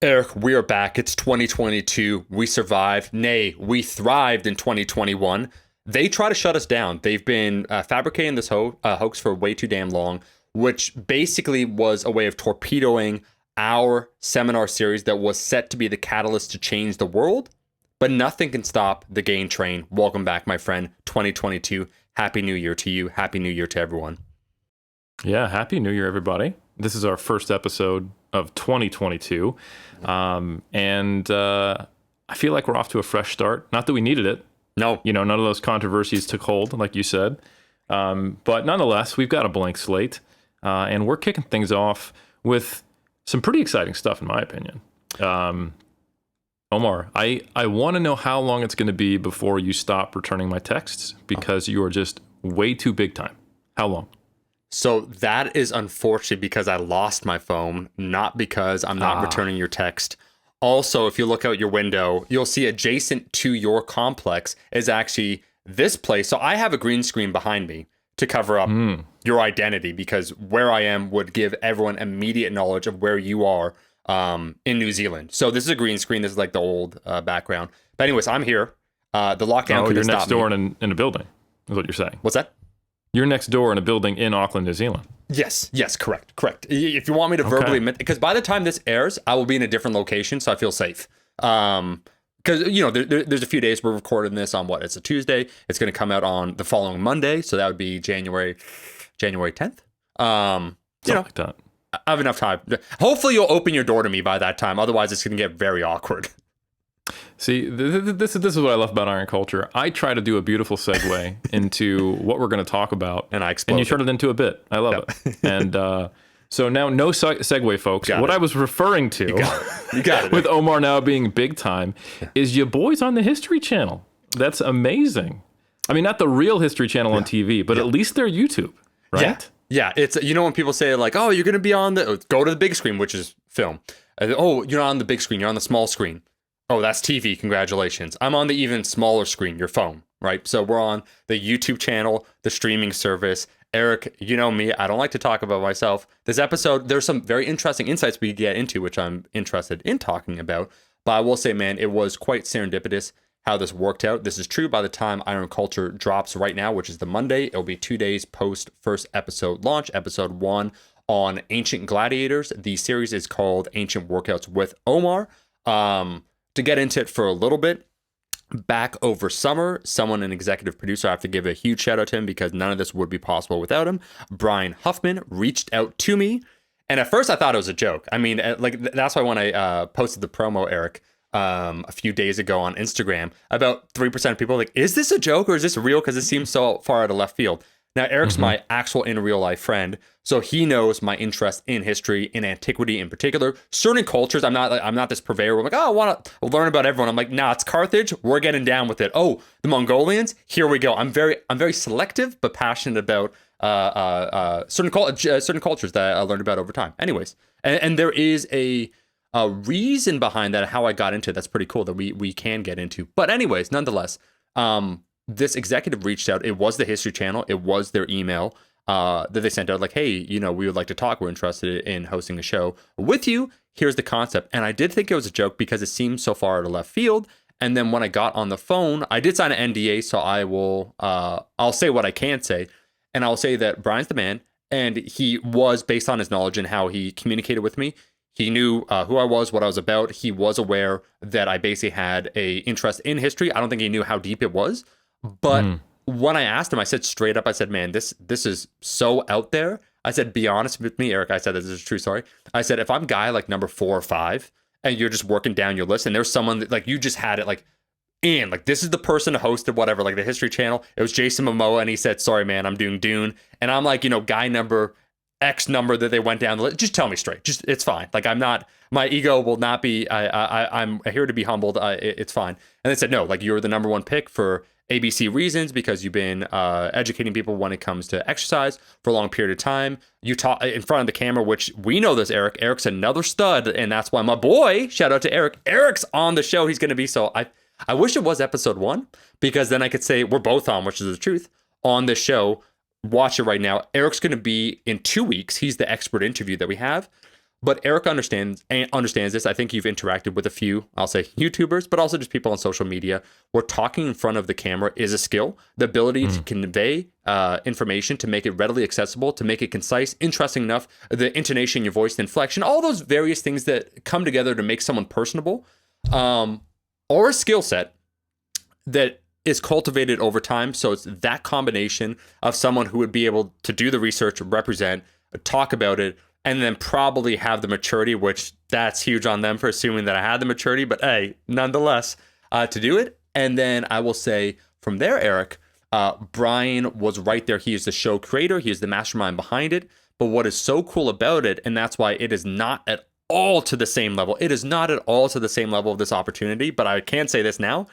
Eric, we are back. It's 2022. We survived. Nay, we thrived in 2021. They try to shut us down. They've been fabricating this hoax for way too damn long, which basically was a way of torpedoing our seminar series that was set to be the catalyst to change the world. But nothing can stop the gain train. Welcome back, my friend. 2022. Happy New Year to you. Happy New Year to everyone. Yeah, Happy New Year, everybody. This is our first episode of 2022. I feel like we're off to a fresh start. Not that we needed it. No. None of those controversies took hold, like you said. But nonetheless, we've got a blank slate. And we're kicking things off with some pretty exciting stuff, in my opinion. Omar, I want to know how long it's going to be before you stop returning my texts, because you are just way too big time. How long? So that is unfortunate because I lost my phone, not because I'm not returning your text. Also, if you look out your window, you'll see adjacent to your complex is actually this place. So I have a green screen behind me to cover up your identity, because where I am would give everyone immediate knowledge of where you are in New Zealand. So this is a green screen. This is like the old background. But anyways, I'm here. The lockdown couldn't you're stop next door me. in a building, is what you're saying. What's that? You're next door in a building in Auckland, New Zealand. Yes, correct. If you want me to verbally admit, because by the time this airs, I will be in a different location, so I feel safe. Because, there's a few days we're recording this on it's a Tuesday. It's going to come out on the following Monday, so that would be January 10th. Like that. I have enough time. Hopefully you'll open your door to me by that time. Otherwise, it's going to get very awkward. See, this is what I love about Iron Culture. I try to do a beautiful segue into what we're going to talk about. And I explode. And you turn it into a bit. I love it. And so now, no segue, folks. What I was referring to, you got it. with Omar now being big time, is your boys on the History Channel. That's amazing. I mean, not the real History Channel on TV, but at least they're YouTube, right? Yeah, it's, when people say like, oh, you're going to be on go to the big screen, which is film. Oh, you're not on the big screen, you're on the small screen. Oh, that's TV. Congratulations. I'm on the even smaller screen, your phone, right? So we're on the YouTube channel, the streaming service. Eric, you know me, I don't like to talk about myself. This episode, there's some very interesting insights we get into, which I'm interested in talking about. But I will say, man, it was quite serendipitous how this worked out. This is true by the time Iron Culture drops right now, which is the Monday. It'll be 2 days post first episode launch, episode 1 on Ancient Gladiators. The series is called Ancient Workouts with Omar. To get into it for a little bit, back over summer, an executive producer, I have to give a huge shout out to him because none of this would be possible without him. Brian Huffman reached out to me. And at first I thought it was a joke. I mean, that's why when I posted the promo, Eric, a few days ago on Instagram, about 3% of people were like, is this a joke or is this real? Because it seems so far out of left field. Now, Eric's my actual in real life friend, so he knows my interest in history, in antiquity in particular. Certain cultures, I'm not this purveyor. I'm like, oh, I want to learn about everyone. I'm like, nah, it's Carthage. We're getting down with it. Oh, the Mongolians. Here we go. I'm very selective but passionate about certain cultures that I learned about over time. Anyways, and there is a reason behind that, how I got into it. That's pretty cool that we can get into. But anyways, nonetheless, this executive reached out. It was the History Channel. It was their email that they sent out like, hey, we would like to talk. We're interested in hosting a show with you. Here's the concept. And I did think it was a joke because it seemed so far out of left field. And then when I got on the phone, I did sign an NDA. So I will, I'll say what I can say. And I'll say that Brian's the man. And he was, based on his knowledge and how he communicated with me, he knew who I was, what I was about. He was aware that I basically had a interest in history. I don't think he knew how deep it was. But when I asked him, I said straight up, I said, man, this is so out there. I said, be honest with me, Eric. I said, this is a true story. I said, if I'm guy like number 4 or 5 and you're just working down your list and there's someone that, like, you just had it like, and like, this is the person who hosted whatever, like the History Channel. It was Jason Momoa. And he said, sorry, man, I'm doing Dune. And I'm like, guy number X number that they went down the list. Just tell me straight. Just, it's fine. Like, I'm not, my ego will not be, I'm here to be humbled. It's fine. And they said, no, like, you're the number 1 pick for ABC reasons because you've been educating people when it comes to exercise for a long period of time. You talk in front of the camera, which we know this, Eric. Eric's another stud, and that's why my boy, shout out to Eric. Eric's on the show. He's going to be so. I wish it was episode 1 because then I could say we're both on, which is the truth, on this show. Watch it right now. Eric's going to be in 2 weeks. He's the expert interview that we have. But Eric understands this. I think you've interacted with a few, I'll say YouTubers, but also just people on social media, where talking in front of the camera is a skill. The ability to convey information, to make it readily accessible, to make it concise, interesting enough, the intonation in your voice, the inflection, all those various things that come together to make someone personable, or a skill set that is cultivated over time. So it's that combination of someone who would be able to do the research, represent, talk about it, and then probably have the maturity, which that's huge on them for assuming that I had the maturity, but hey, nonetheless, to do it. And then I will say from there, Eric, Brian was right there. He is the show creator. He is the mastermind behind it. But what is so cool about it, and that's why it is not at all to the same level. It is not at all to the same level of this opportunity, but I can say this now,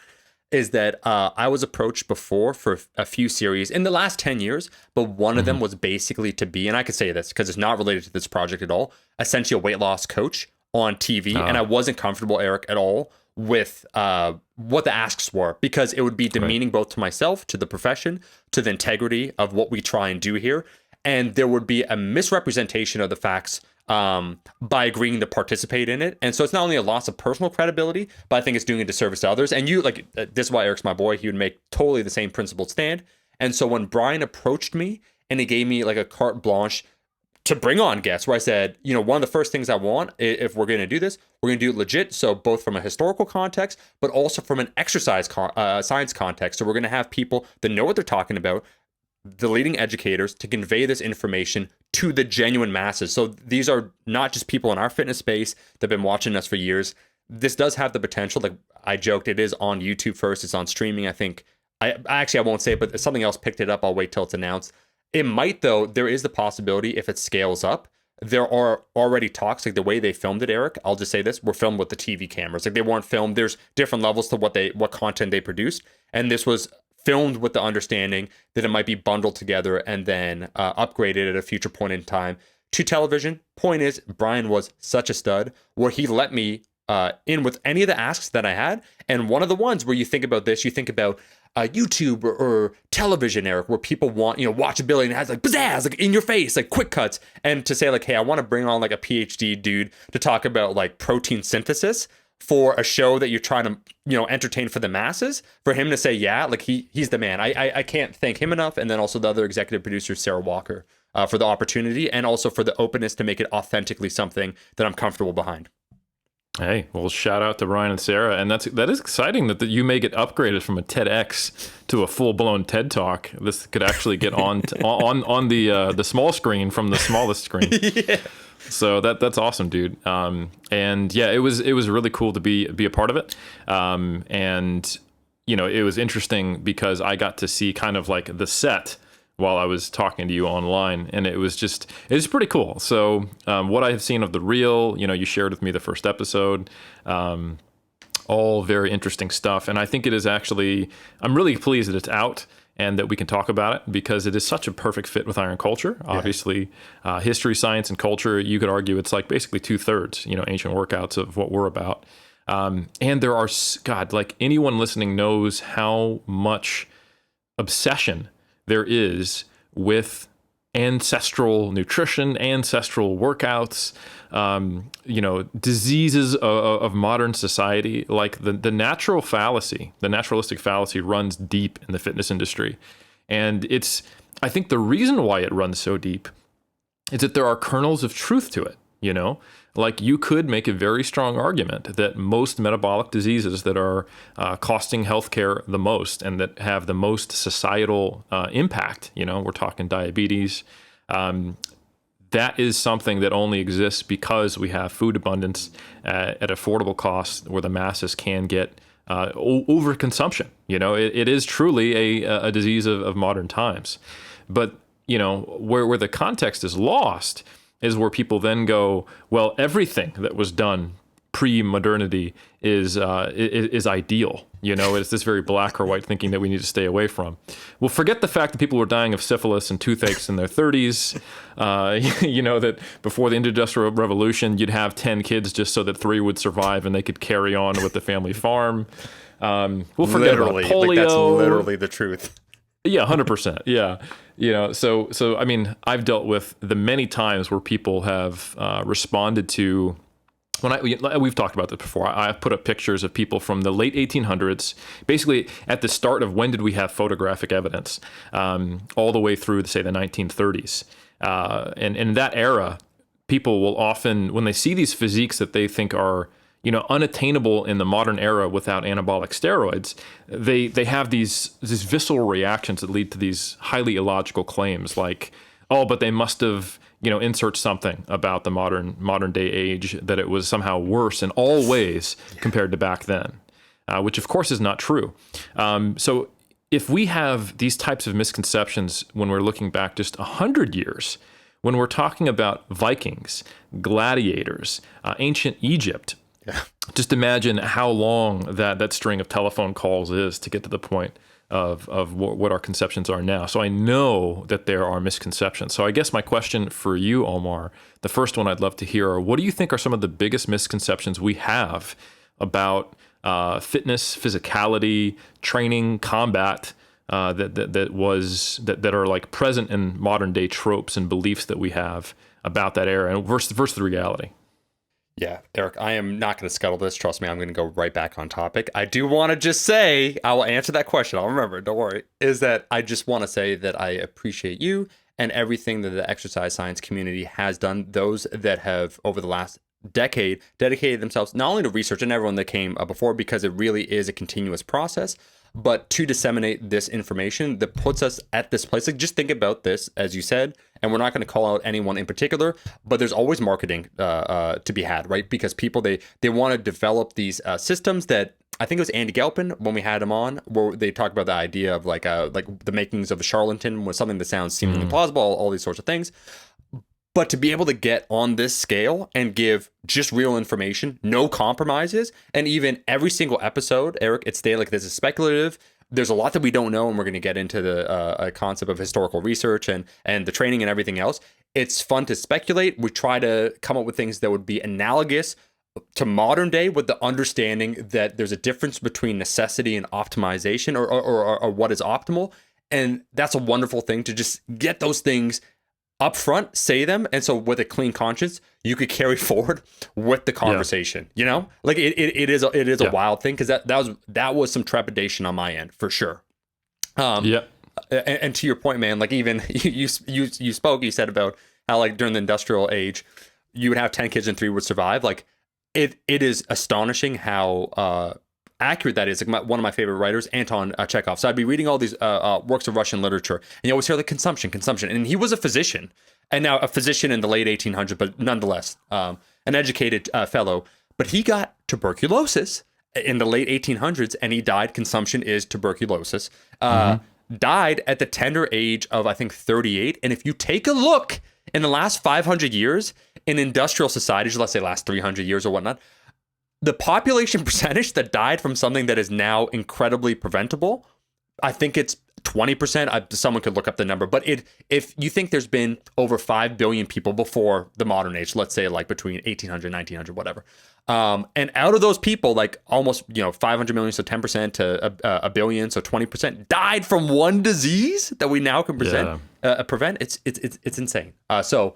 is that I was approached before for a few series in the last 10 years, but one of them was basically to be, and I could say this because it's not related to this project at all, essentially a weight loss coach on TV. And I wasn't comfortable, Eric, at all with what the asks were, because it would be demeaning both to myself, to the profession, to the integrity of what we try and do here. And there would be a misrepresentation of the facts by agreeing to participate in it. And so it's not only a loss of personal credibility, but I think it's doing a disservice to others. And you, like, this is why Eric's my boy. He would make totally the same principled stand. And so when Brian approached me and he gave me like a carte blanche to bring on guests, where I said, you know, one of the first things I want, if we're going to do this, we're going to do it legit. So both from a historical context, but also from an exercise science context. So we're going to have people that know what they're talking about, the leading educators, to convey this information to the genuine masses. So these are not just people in our fitness space that have been watching us for years. This does have the potential, like I joked, it is on YouTube first, it's on streaming. I think, I won't say it, but if something else picked it up, I'll wait till it's announced. It might, though, there is the possibility if it scales up. There are already talks, like the way they filmed it, Eric, I'll just say this, were filmed with the TV cameras. Like they weren't filmed, there's different levels to what content they produced. And this was filmed with the understanding that it might be bundled together and then upgraded at a future point in time to television. Point is, Brian was such a stud where he let me in with any of the asks that I had. And one of the ones where you think about this, you think about YouTube or television, Eric, where people want, you know, watchability and it has like pizzazz, like in your face, like quick cuts. And to say like, hey, I want to bring on like a PhD dude to talk about like protein synthesis for a show that you're trying to, you know, entertain for the masses, for him to say, yeah, like he's the man. I can't thank him enough. And then also the other executive producer, Sarah Walker, for the opportunity and also for the openness to make it authentically something that I'm comfortable behind. Hey, well, shout out to Brian and Sarah. And that is exciting that you may get upgraded from a TEDx to a full-blown TED Talk. This could actually get on on the small screen from the smallest screen. Yeah. So that's awesome, dude. And yeah, it was really cool to be a part of it. And you know, it was interesting because I got to see kind of like the set while I was talking to you online, and it was pretty cool. So what I have seen of the reel, you know, you shared with me the first episode, all very interesting stuff. And I think it is actually, I'm really pleased that it's out and that we can talk about it because it is such a perfect fit with Iron Culture. Yeah. Obviously, history, science, and culture, you could argue it's like basically 2/3, you know, ancient workouts of what we're about. And there are, God, like anyone listening knows how much obsession there is with ancestral nutrition, ancestral workouts, you know, diseases of modern society. Like the natural fallacy, the naturalistic fallacy runs deep in the fitness industry. And I think the reason why it runs so deep is that there are kernels of truth to it, you know? Like you could make a very strong argument that most metabolic diseases that are costing healthcare the most and that have the most societal impact, you know, we're talking diabetes, that is something that only exists because we have food abundance at affordable costs where the masses can get overconsumption. You know, it is truly a disease of modern times. But, you know, where the context is lost is where people then go, well, everything that was done pre-modernity is ideal. You know, it's this very black or white thinking that we need to stay away from. Well, forget the fact that people were dying of syphilis and toothaches in their 30s. You know, that before the Industrial Revolution, you'd have 10 kids just so that 3 would survive and they could carry on with the family farm. We'll forget about polio. Like that's literally the truth. Yeah, 100%. Yeah. So I mean, I've dealt with the many times where people have responded to we've talked about this before. I've put up pictures of people from the late 1800s, basically at the start of when did we have photographic evidence, all the way through, say, the 1930s. And in that era, people will often, when they see these physiques that they think are, unattainable in the modern era without anabolic steroids, they have these visceral reactions that lead to these highly illogical claims like, oh, but they must have, insert something about the modern day age that it was somehow worse in all ways compared to back then, which of course is not true. So if we have these types of misconceptions when we're looking back just 100 years, when we're talking about Vikings, gladiators, ancient Egypt, just imagine how long that string of telephone calls is to get to the point of what our conceptions are now. So I know that there are misconceptions. So I guess my question for you, Omar, the first one I'd love to hear are, what do you think are some of the biggest misconceptions we have about fitness, physicality, training, combat, that are like present in modern day tropes and beliefs that we have about that era and versus the reality? Yeah, Eric, I am not going to scuttle this. Trust me, I'm going to go right back on topic. I do want to just say, I will answer that question. I'll remember, don't worry. Is that I just want to say that I appreciate you and everything that the exercise science community has done. Those that have, over the last decade, dedicated themselves not only to research and everyone that came before, because it really is a continuous process, but to disseminate this information that puts us at this place. Like, just think about this, as you said, and we're not going to call out anyone in particular, but there's always marketing to be had, right? Because people, they want to develop these systems that, I think it was Andy Galpin when we had him on, where they talked about the idea of like the makings of a charlatan was something that sounds seemingly plausible, all these sorts of things. But to be able to get on this scale and give just real information, no compromises, and even every single episode, Eric, it's there like this is speculative. There's a lot that we don't know, and we're going to get into the concept of historical research and the training and everything else. It's fun to speculate. We try to come up with things that would be analogous to modern day, with the understanding that there's a difference between necessity and optimization, or what is optimal. And that's a wonderful thing to just get those things up front, say them, and so with a clean conscience, you could carry forward with the conversation. Like it is a wild thing, because that was some trepidation on my end for sure. And to your point, man, like even you said about how, like, during the industrial age, you would have 10 kids and 3 would survive. Like it is astonishing how accurate that is. Like one of my favorite writers, Anton Chekhov. So I'd be reading all these works of Russian literature, and you always hear like consumption. And he was a physician, and now a physician in the late 1800s, but nonetheless an educated fellow. But he got tuberculosis in the late 1800s, and he died. Consumption is tuberculosis. Died at the tender age of, I think, 38. And if you take a look in the last 500 years in industrial societies, let's say last 300 years or whatnot, the population percentage that died from something that is now incredibly preventable, I think it's 20%. Someone could look up the number, but if you think there's been over 5 billion people before the modern age, let's say like between 1800, 1900, whatever. And out of those people, like almost, 500 million, so 10% to a billion, so 20% died from one disease that we now can prevent. It's insane. So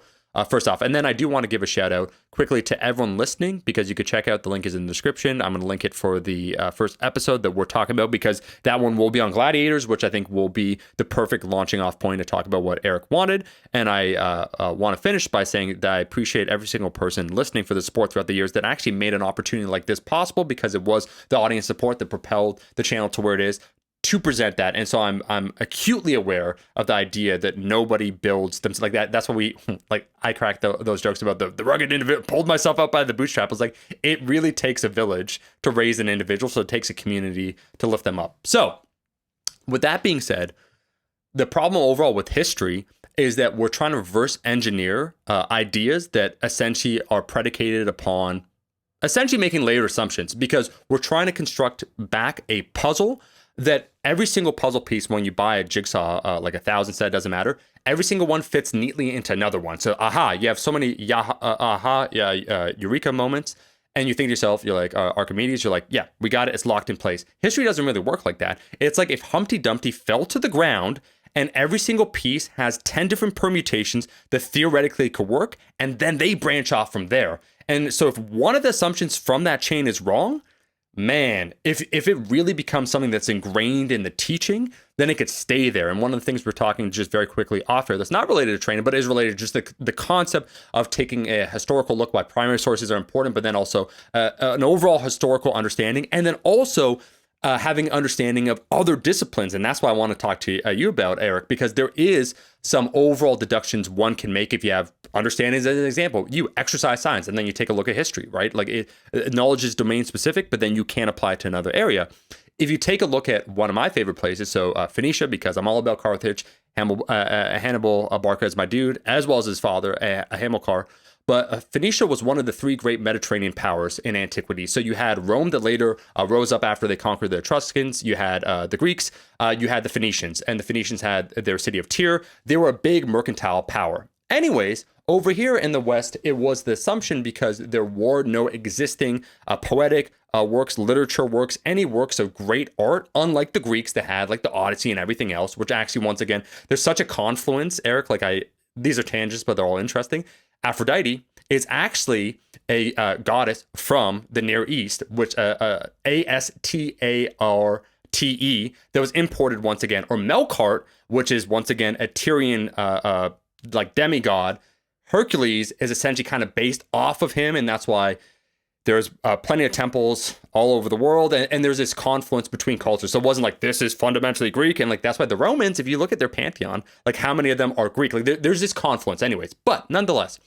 first off, and then I do want to give a shout out quickly to everyone listening, because you could check out, the link is in the description. I'm going to link it for the first episode that we're talking about, because that one will be on gladiators, which I think will be the perfect launching off point to talk about what Eric wanted. And I want to finish by saying that I appreciate every single person listening for the support throughout the years that actually made an opportunity like this possible, because it was the audience support that propelled the channel to where it is to present that. And so I'm acutely aware of the idea that nobody builds themselves like that. That's what I cracked those jokes about the rugged individual, pulled myself up by the bootstrap. I was like, it really takes a village to raise an individual. So it takes a community to lift them up. So with that being said, the problem overall with history is that we're trying to reverse engineer ideas that essentially are predicated upon essentially making later assumptions, because we're trying to construct back a puzzle that every single puzzle piece, when you buy a jigsaw, like 1,000 set, doesn't matter. Every single one fits neatly into another one. So, you have so many eureka moments. and you think to yourself, you're like, Archimedes, you're like, yeah, we got it. It's locked in place. History doesn't really work like that. It's like if Humpty Dumpty fell to the ground and every single piece has 10 different permutations that theoretically could work, and then they branch off from there. And so if one of the assumptions from that chain is wrong, man, if it really becomes something that's ingrained in the teaching, then it could stay there. And one of the things we're talking just very quickly off here that's not related to training, but is related to just the concept of taking a historical look, why primary sources are important, but then also an overall historical understanding, and then also having understanding of other disciplines. And that's why I want to talk to you about, Eric, because there is some overall deductions one can make if you have understandings. As an example, you exercise science, and then you take a look at history, right? Like knowledge is domain specific, but then you can apply it to another area. If you take a look at one of my favorite places, so Phoenicia, because I'm all about Carthage, Hannibal Barca is my dude, as well as his father, Hamilcar. But Phoenicia was one of the three great Mediterranean powers in antiquity. So you had Rome that later rose up after they conquered the Etruscans. You had the Greeks. You had the Phoenicians. And the Phoenicians had their city of Tyre. They were a big mercantile power. Anyways, over here in the West, it was the assumption because there were no existing poetic works, literature works, any works of great art, unlike the Greeks that had like the Odyssey and everything else, which actually, once again, there's such a confluence, Eric, these are tangents, but they're all interesting. Aphrodite is actually a goddess from the Near East, which Astarte, that was imported once again, or Melkart, which is once again a Tyrian like demigod. Hercules is essentially kind of based off of him, and that's why there's plenty of temples all over the world, and there's this confluence between cultures. So it wasn't like this is fundamentally Greek, and like that's why the Romans, if you look at their pantheon, like how many of them are Greek? Like there's this confluence anyways. But nonetheless,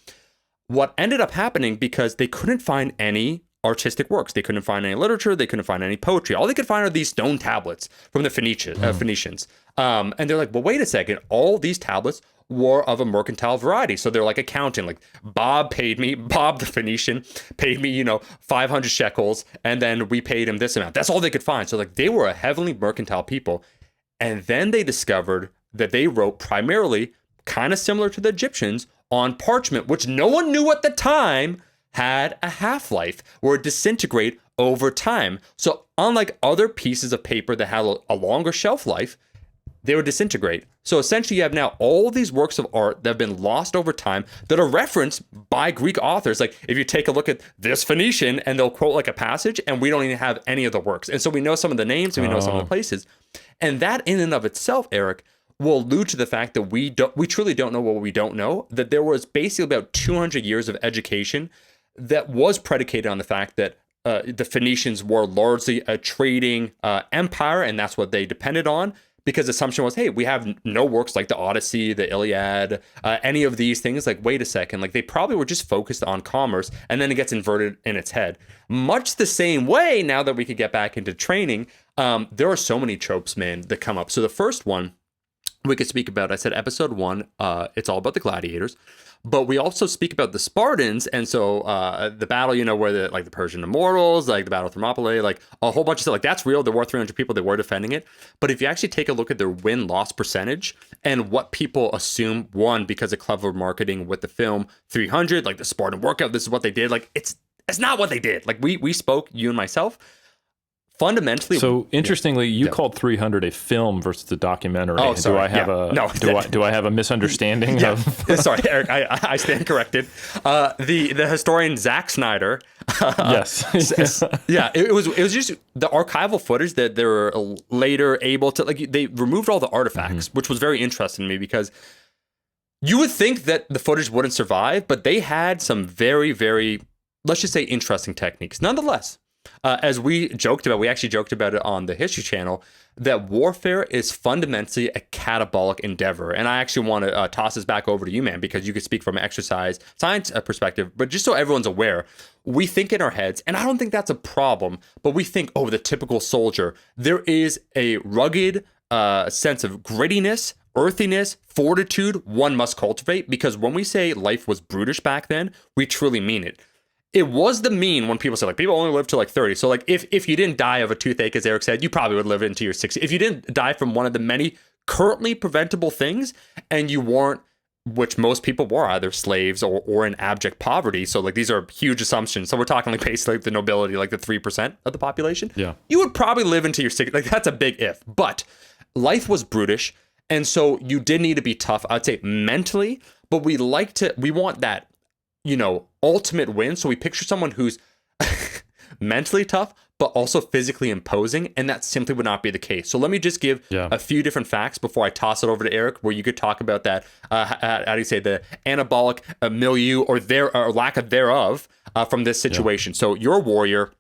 what ended up happening, because they couldn't find any artistic works, they couldn't find any literature, they couldn't find any poetry. All they could find are these stone tablets from the Phoenicians. And they're like, well, wait a second, all these tablets were of a mercantile variety. So they're like accounting, like Bob the Phoenician paid me, 500 shekels, and then we paid him this amount. That's all they could find. So like they were a heavily mercantile people. And then they discovered that they wrote primarily kind of similar to the Egyptians on parchment, which no one knew at the time had a half-life or would disintegrate over time. So unlike other pieces of paper that had a longer shelf life, they would disintegrate. So essentially you have now all these works of art that have been lost over time that are referenced by Greek authors. Like if you take a look at this Phoenician and they'll quote like a passage, and we don't even have any of the works. And so we know some of the names and we know some of the places. And that in and of itself, Eric, will allude to the fact that we truly don't know what we don't know, that there was basically about 200 years of education that was predicated on the fact that the Phoenicians were largely a trading empire, and that's what they depended on. Because the assumption was, hey, we have no works like the Odyssey, the Iliad, any of these things. Like, wait a second, like they probably were just focused on commerce, and then it gets inverted in its head. Much the same way, now that we could get back into training, there are so many tropes, man, that come up. So the first one we could speak about, I said episode 1, it's all about the gladiators. But we also speak about the Spartans, and so the battle, where the Persian immortals, like the Battle of Thermopylae, like a whole bunch of stuff, like that's real. There were 300 people that were defending it. But if you actually take a look at their win-loss percentage and what people assume, one, because of clever marketing with the film 300, like the Spartan workout, this is what they did. Like it's not what they did. Like we spoke, you and myself. Fundamentally, so interestingly, you called 300 a film versus a documentary. Oh, sorry. Do I have a misunderstanding? Sorry, Eric. I stand corrected. The historian Zack Snyder. Yes. It was just the archival footage that they were later able to they removed all the artifacts, which was very interesting to me because you would think that the footage wouldn't survive, but they had some very, very, let's just say, interesting techniques. Nonetheless. As we actually joked about it on the History Channel, that warfare is fundamentally a catabolic endeavor. And I actually want to toss this back over to you, man, because you could speak from an exercise science perspective. But just so everyone's aware, we think in our heads, and I don't think that's a problem, but we think, the typical soldier. There is a rugged sense of grittiness, earthiness, fortitude one must cultivate, because when we say life was brutish back then, we truly mean it. It was the mean when people say people only live to 30. So if you didn't die of a toothache, as Eric said, you probably would live into your 60s. If you didn't die from one of the many currently preventable things and you weren't which most people were either slaves or in abject poverty. So like these are huge assumptions. So we're talking like basically the nobility, like the 3% of the population. Yeah. You would probably live into your 60s. Like that's a big if. But life was brutish. And so you did need to be tough, I'd say mentally, but we want that, ultimate win. So we picture someone who's mentally tough, but also physically imposing, and that simply would not be the case. So let me just give a few different facts before I toss it over to Eric, where you could talk about that, how do you say, the anabolic milieu or lack of thereof from this situation. So you're a warrior.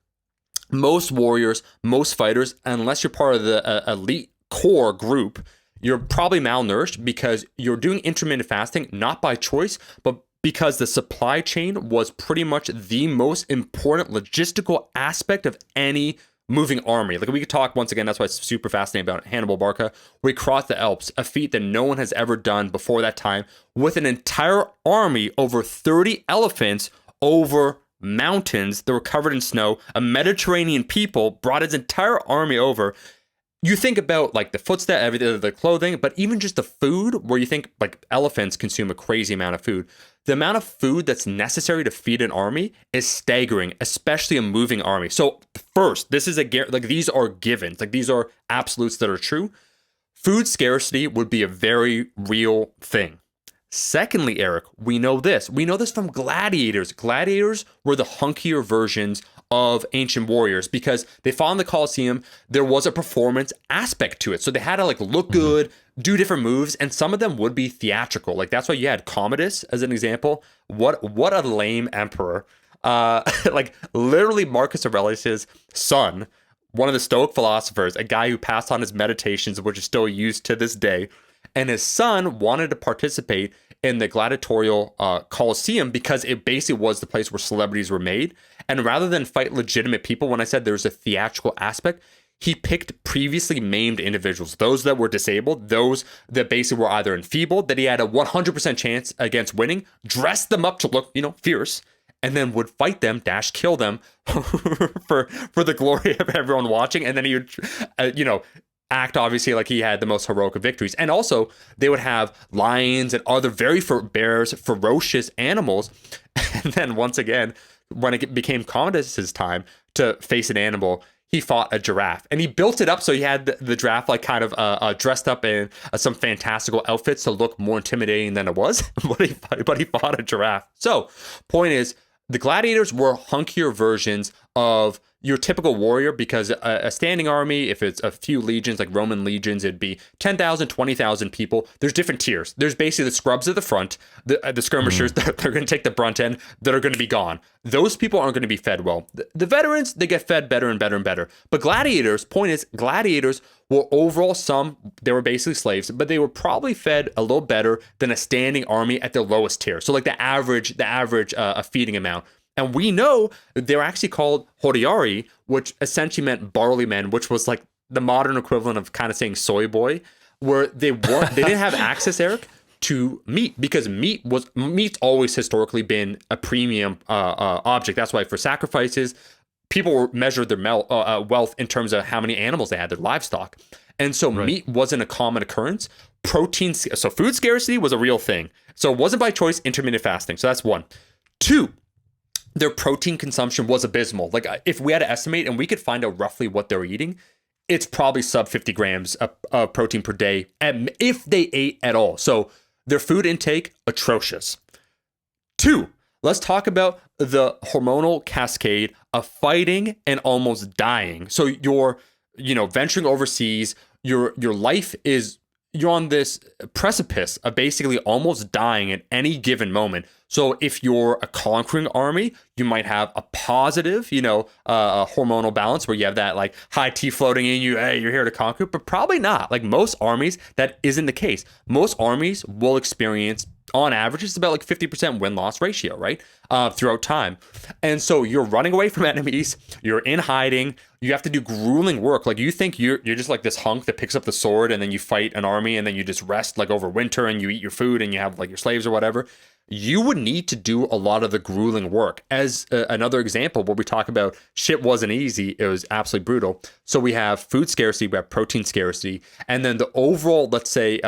Most warriors, most fighters, unless you're part of the elite core group, you're probably malnourished because you're doing intermittent fasting, not by choice, but because the supply chain was pretty much the most important logistical aspect of any moving army. Like we could talk once again, that's why it's super fascinating about Hannibal Barca. We crossed the Alps, a feat that no one has ever done before that time, with an entire army, over 30 elephants over mountains that were covered in snow. A Mediterranean people brought his entire army over. You think about like the footstep, everything, the clothing, but even just the food, where you think like elephants consume a crazy amount of food. The amount of food that's necessary to feed an army is staggering, especially a moving army. So first, this is these are givens, like these are absolutes that are true. Food scarcity would be a very real thing. Secondly, Eric, we know this from gladiators. Gladiators were the hunkier versions of ancient warriors because they fought in the Colosseum. There was a performance aspect to it. So they had to like look good, do different moves, and some of them would be theatrical. Like that's why you had Commodus as an example. What a lame emperor. Like literally Marcus Aurelius's son, one of the Stoic philosophers, a guy who passed on his meditations, which is still used to this day. And his son wanted to participate in the gladiatorial Colosseum because it basically was the place where celebrities were made. And rather than fight legitimate people, when I said there's a theatrical aspect, he picked previously maimed individuals, those that were disabled, those that basically were either enfeebled, that he had a 100% chance against winning, dressed them up to look, fierce, and then would fight them, kill them for the glory of everyone watching. And then he would, act obviously like he had the most heroic of victories. And also they would have lions and other very ferocious animals. And then once again, when it became Commodus's time to face an animal, he fought a giraffe, and he built it up so he had the giraffe like kind of dressed up in some fantastical outfits to look more intimidating than it was. but he fought a giraffe. So point is, the gladiators were hunkier versions of your typical warrior, because a standing army, if it's a few legions, like Roman legions, it'd be 10,000, 20,000 people. There's different tiers. There's basically the scrubs at the front, the skirmishers, they're going to take the brunt end, that are going to be gone. Those people aren't going to be fed well. The veterans, they get fed better and better and better. But gladiators, point is, gladiators were overall they were basically slaves, but they were probably fed a little better than a standing army at the lowest tier. So like the average feeding amount. And we know they're actually called horiari, which essentially meant barley men, which was like the modern equivalent of kind of saying soy boy, where they didn't have access, Eric, to meat, because meat's always historically been a premium object. That's why for sacrifices, people measured their wealth in terms of how many animals they had, their livestock. And so meat wasn't a common occurrence. So food scarcity was a real thing. So it wasn't by choice, intermittent fasting. So that's one. Two, their protein consumption was abysmal. Like if we had to estimate and we could find out roughly what they're eating, it's probably sub 50 grams of protein per day, if they ate at all. So their food intake, atrocious. Two, let's talk about the hormonal cascade of fighting and almost dying. So you're, venturing overseas, your life is, you're on this precipice of basically almost dying at any given moment. So if you're a conquering army, you might have a positive, hormonal balance where you have that like high T floating in you. Hey, you're here to conquer, but probably not. Like most armies, that isn't the case. Most armies will experience, on average, it's about like 50% win-loss ratio, right? Throughout time. And so you're running away from enemies, you're in hiding, you have to do grueling work. Like you think you're just like this hunk that picks up the sword and then you fight an army and then you just rest like over winter and you eat your food and you have like your slaves or whatever. You would need to do a lot of the grueling work. As another example, where we talk about shit wasn't easy, it was absolutely brutal. So we have food scarcity, we have protein scarcity, and then the overall, let's say,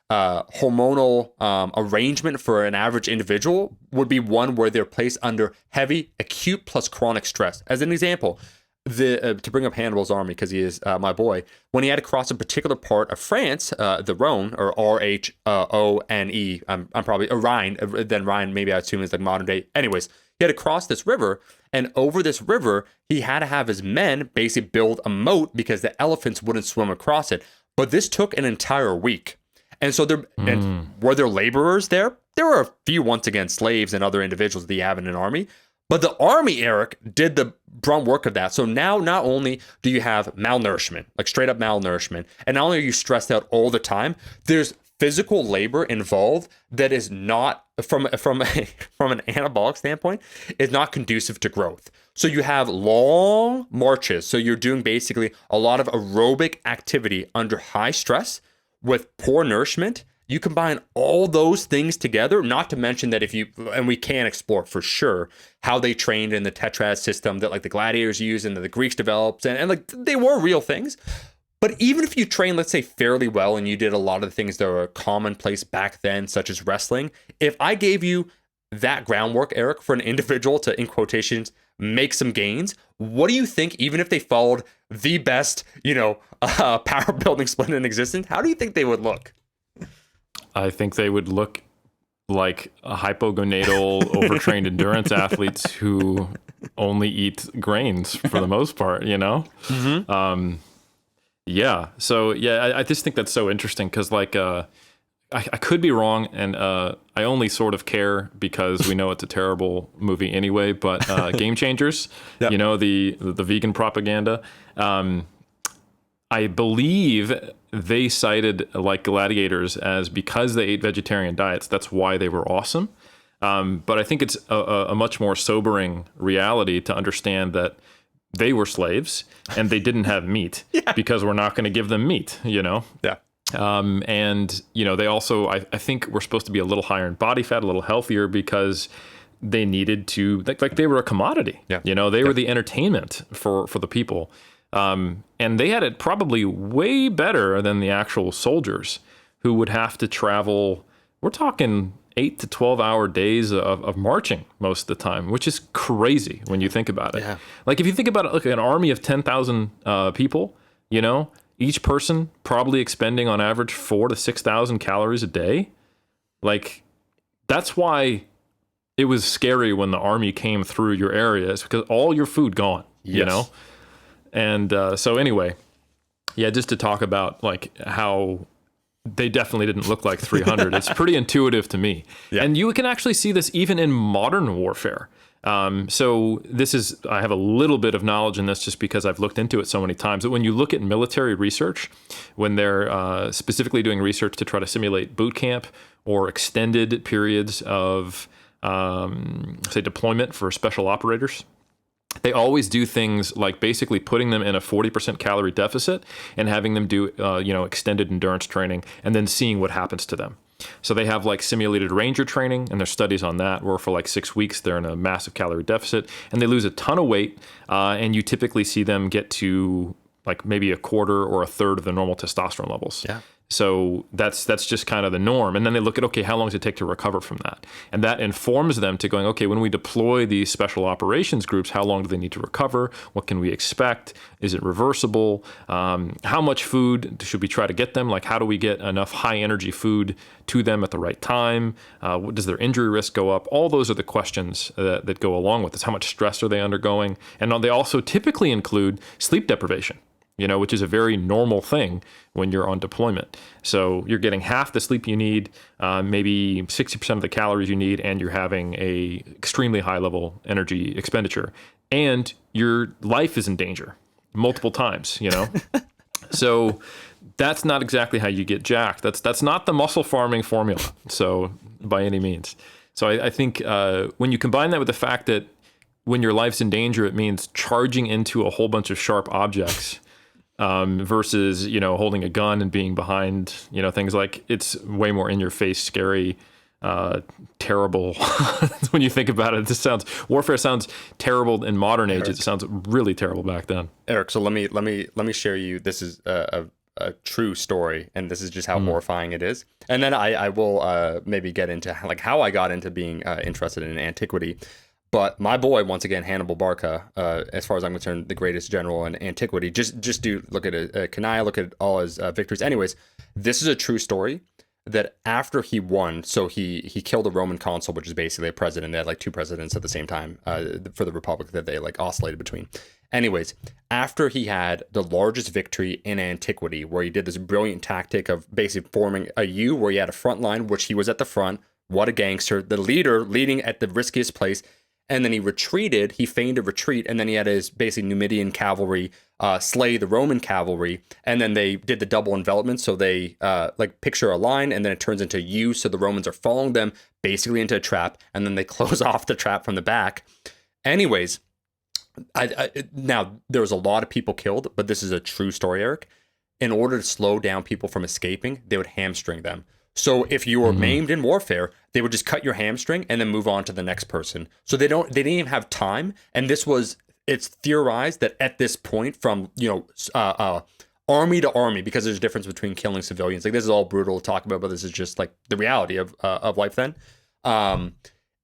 hormonal arrangement for an average individual would be one where they're placed under heavy acute plus chronic stress. As an example, to bring up Hannibal's army, because he is my boy, when he had to cross a particular part of France, the Rhone, or Rhone, I'm probably a Rhine, then Rhine, maybe I assume is like modern day. Anyways, he had to cross this river, and over this river, he had to have his men basically build a moat because the elephants wouldn't swim across it. But this took an entire week. And so and were there laborers there? There were a few, once again, slaves and other individuals that you have in an army. But the army, Eric, did the brunt work of that. So now not only do you have malnourishment, like straight up malnourishment, and not only are you stressed out all the time, there's physical labor involved that is not, from an anabolic standpoint, is not conducive to growth. So you have long marches. So you're doing basically a lot of aerobic activity under high stress with poor nourishment. You combine all those things together, not to mention that and we can explore for sure how they trained in the tetrad system that like the gladiators used and that the Greeks developed, and like they were real things. But even if you train, let's say, fairly well, and you did a lot of the things that were commonplace back then, such as wrestling, if I gave you that groundwork, Eric, for an individual to, in quotations, make some gains, what do you think, even if they followed the best, power building split in existence, how do you think they would look? I think they would look like a hypogonadal, overtrained endurance athletes who only eat grains for the most part, Mm-hmm. Yeah. So, yeah, I just think that's so interesting because, like, I could be wrong, and I only sort of care because we know it's a terrible movie anyway, but Game Changers, yep. The vegan propaganda, I believe they cited like gladiators as because they ate vegetarian diets, that's why they were awesome. But I think it's a much more sobering reality to understand that they were slaves and they didn't have meat because we're not going to give them meat, Yeah. And, they also, I think we're supposed to be a little higher in body fat, a little healthier because they needed to, like they were a commodity. Yeah. They were the entertainment for the people. And they had it probably way better than the actual soldiers who would have to travel. We're talking 8 to 12 hour days of marching most of the time, which is crazy when you think about it. Yeah. Like if you think about it, like an army of 10,000 people, each person probably expending on average 4,000 to 6,000 calories a day. Like that's why it was scary when the army came through your area, is because all your food gone, yes. And so anyway, yeah, just to talk about like how they definitely didn't look like 300. It's pretty intuitive to me. Yeah. And you can actually see this even in modern warfare. So I have a little bit of knowledge in this just because I've looked into it so many times. But when you look at military research, when they're specifically doing research to try to simulate boot camp or extended periods of, say, deployment for special operators, they always do things like basically putting them in a 40% calorie deficit and having them do, extended endurance training and then seeing what happens to them. So they have like simulated ranger training, and there's studies on that where for like 6 weeks they're in a massive calorie deficit and they lose a ton of weight. And you typically see them get to like maybe a quarter or a third of the normal testosterone levels. Yeah. So that's just kind of the norm. And then they look at, okay, how long does it take to recover from that? And that informs them to going, okay, when we deploy these special operations groups, how long do they need to recover? What can we expect? Is it reversible? How much food should we try to get them? Like, how do we get enough high energy food to them at the right time? Does their injury risk go up? All those are the questions that go along with this. How much stress are they undergoing? And they also typically include sleep deprivation, which is a very normal thing when you're on deployment. So you're getting half the sleep you need, maybe 60% of the calories you need, and you're having a extremely high level energy expenditure. And your life is in danger multiple times, So that's not exactly how you get jacked. That's not the muscle farming formula, so by any means. So I think when you combine that with the fact that when your life's in danger, it means charging into a whole bunch of sharp objects, versus, holding a gun and being behind, things like it's way more in your face, scary, terrible. When you think about it, warfare sounds terrible in modern age. It sounds really terrible back then. Eric, so let me share you. This is a a true story, and this is just how horrifying it is. And then I will maybe get into like how I got into being interested in antiquity. But my boy, once again, Hannibal Barca, as far as I'm concerned, the greatest general in antiquity. Just do look at it. Kanai, look at all his victories. Anyways, this is a true story that after he won, so he killed a Roman consul, which is basically a president. They had like two presidents at the same time for the Republic that they like oscillated between. Anyways, after he had the largest victory in antiquity, where he did this brilliant tactic of basically forming a U, where he had a front line, which he was at the front. What a gangster. The leader leading at the riskiest place. And then he retreated, he feigned a retreat, and then he had his basically Numidian cavalry slay the Roman cavalry, and then they did the double envelopment, so they like picture a line, and then it turns into U, so the Romans are following them basically into a trap, and then they close off the trap from the back. Anyways, now there was a lot of people killed, but this is a true story, Eric. In order to slow down people from escaping, they would hamstring them. So if you were maimed in warfare, they would just cut your hamstring and then move on to the next person. So they didn't even have time. And it's theorized that at this point, from army to army, because there's a difference between killing civilians. Like, this is all brutal to talk about, but this is just like the reality of life then.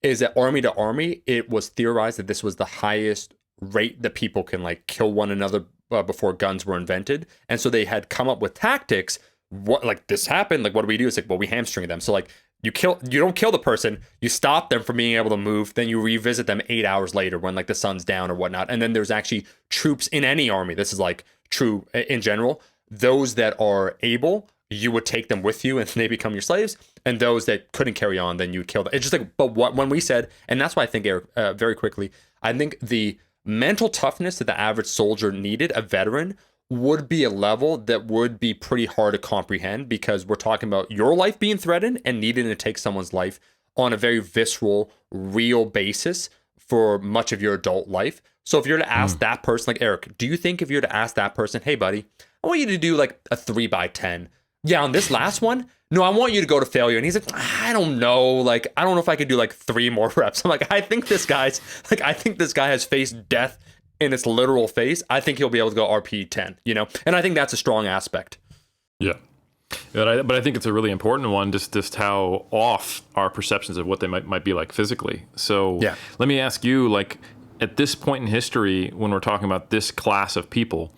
Is that army to army, it was theorized that this was the highest rate that people can like kill one another before guns were invented. And so they had come up with tactics. What, like, this happened, like, what do we do? It's like, well, we hamstring them. So like you don't kill the person, you stop them from being able to move, then you revisit them 8 hours later when like the sun's down or whatnot. And then there's actually troops in any army, this is like true in general, those that are able, you would take them with you and they become your slaves, and those that couldn't carry on, then you would kill them. It's just like, but when we said, and that's why I think, Eric, very quickly, I think the mental toughness that the average soldier needed, a veteran, would be a level that would be pretty hard to comprehend, because we're talking about your life being threatened and needing to take someone's life on a very visceral, real basis for much of your adult life. So if you're to ask that person, like, Eric, do you think if you're to ask that person, hey buddy, I want you to do like a 3x10. Yeah, on this last one, no, I want you to go to failure. And he's like, I don't know. Like, I don't know if I could do like 3 more reps. I'm like, I think this guy has faced death in its literal face. I think he'll be able to go RP 10, and I think that's a strong aspect. Yeah. But I think it's a really important one, just how off our perceptions of what they might be like physically. So yeah. Let me ask you, like, at this point in history, when we're talking about this class of people,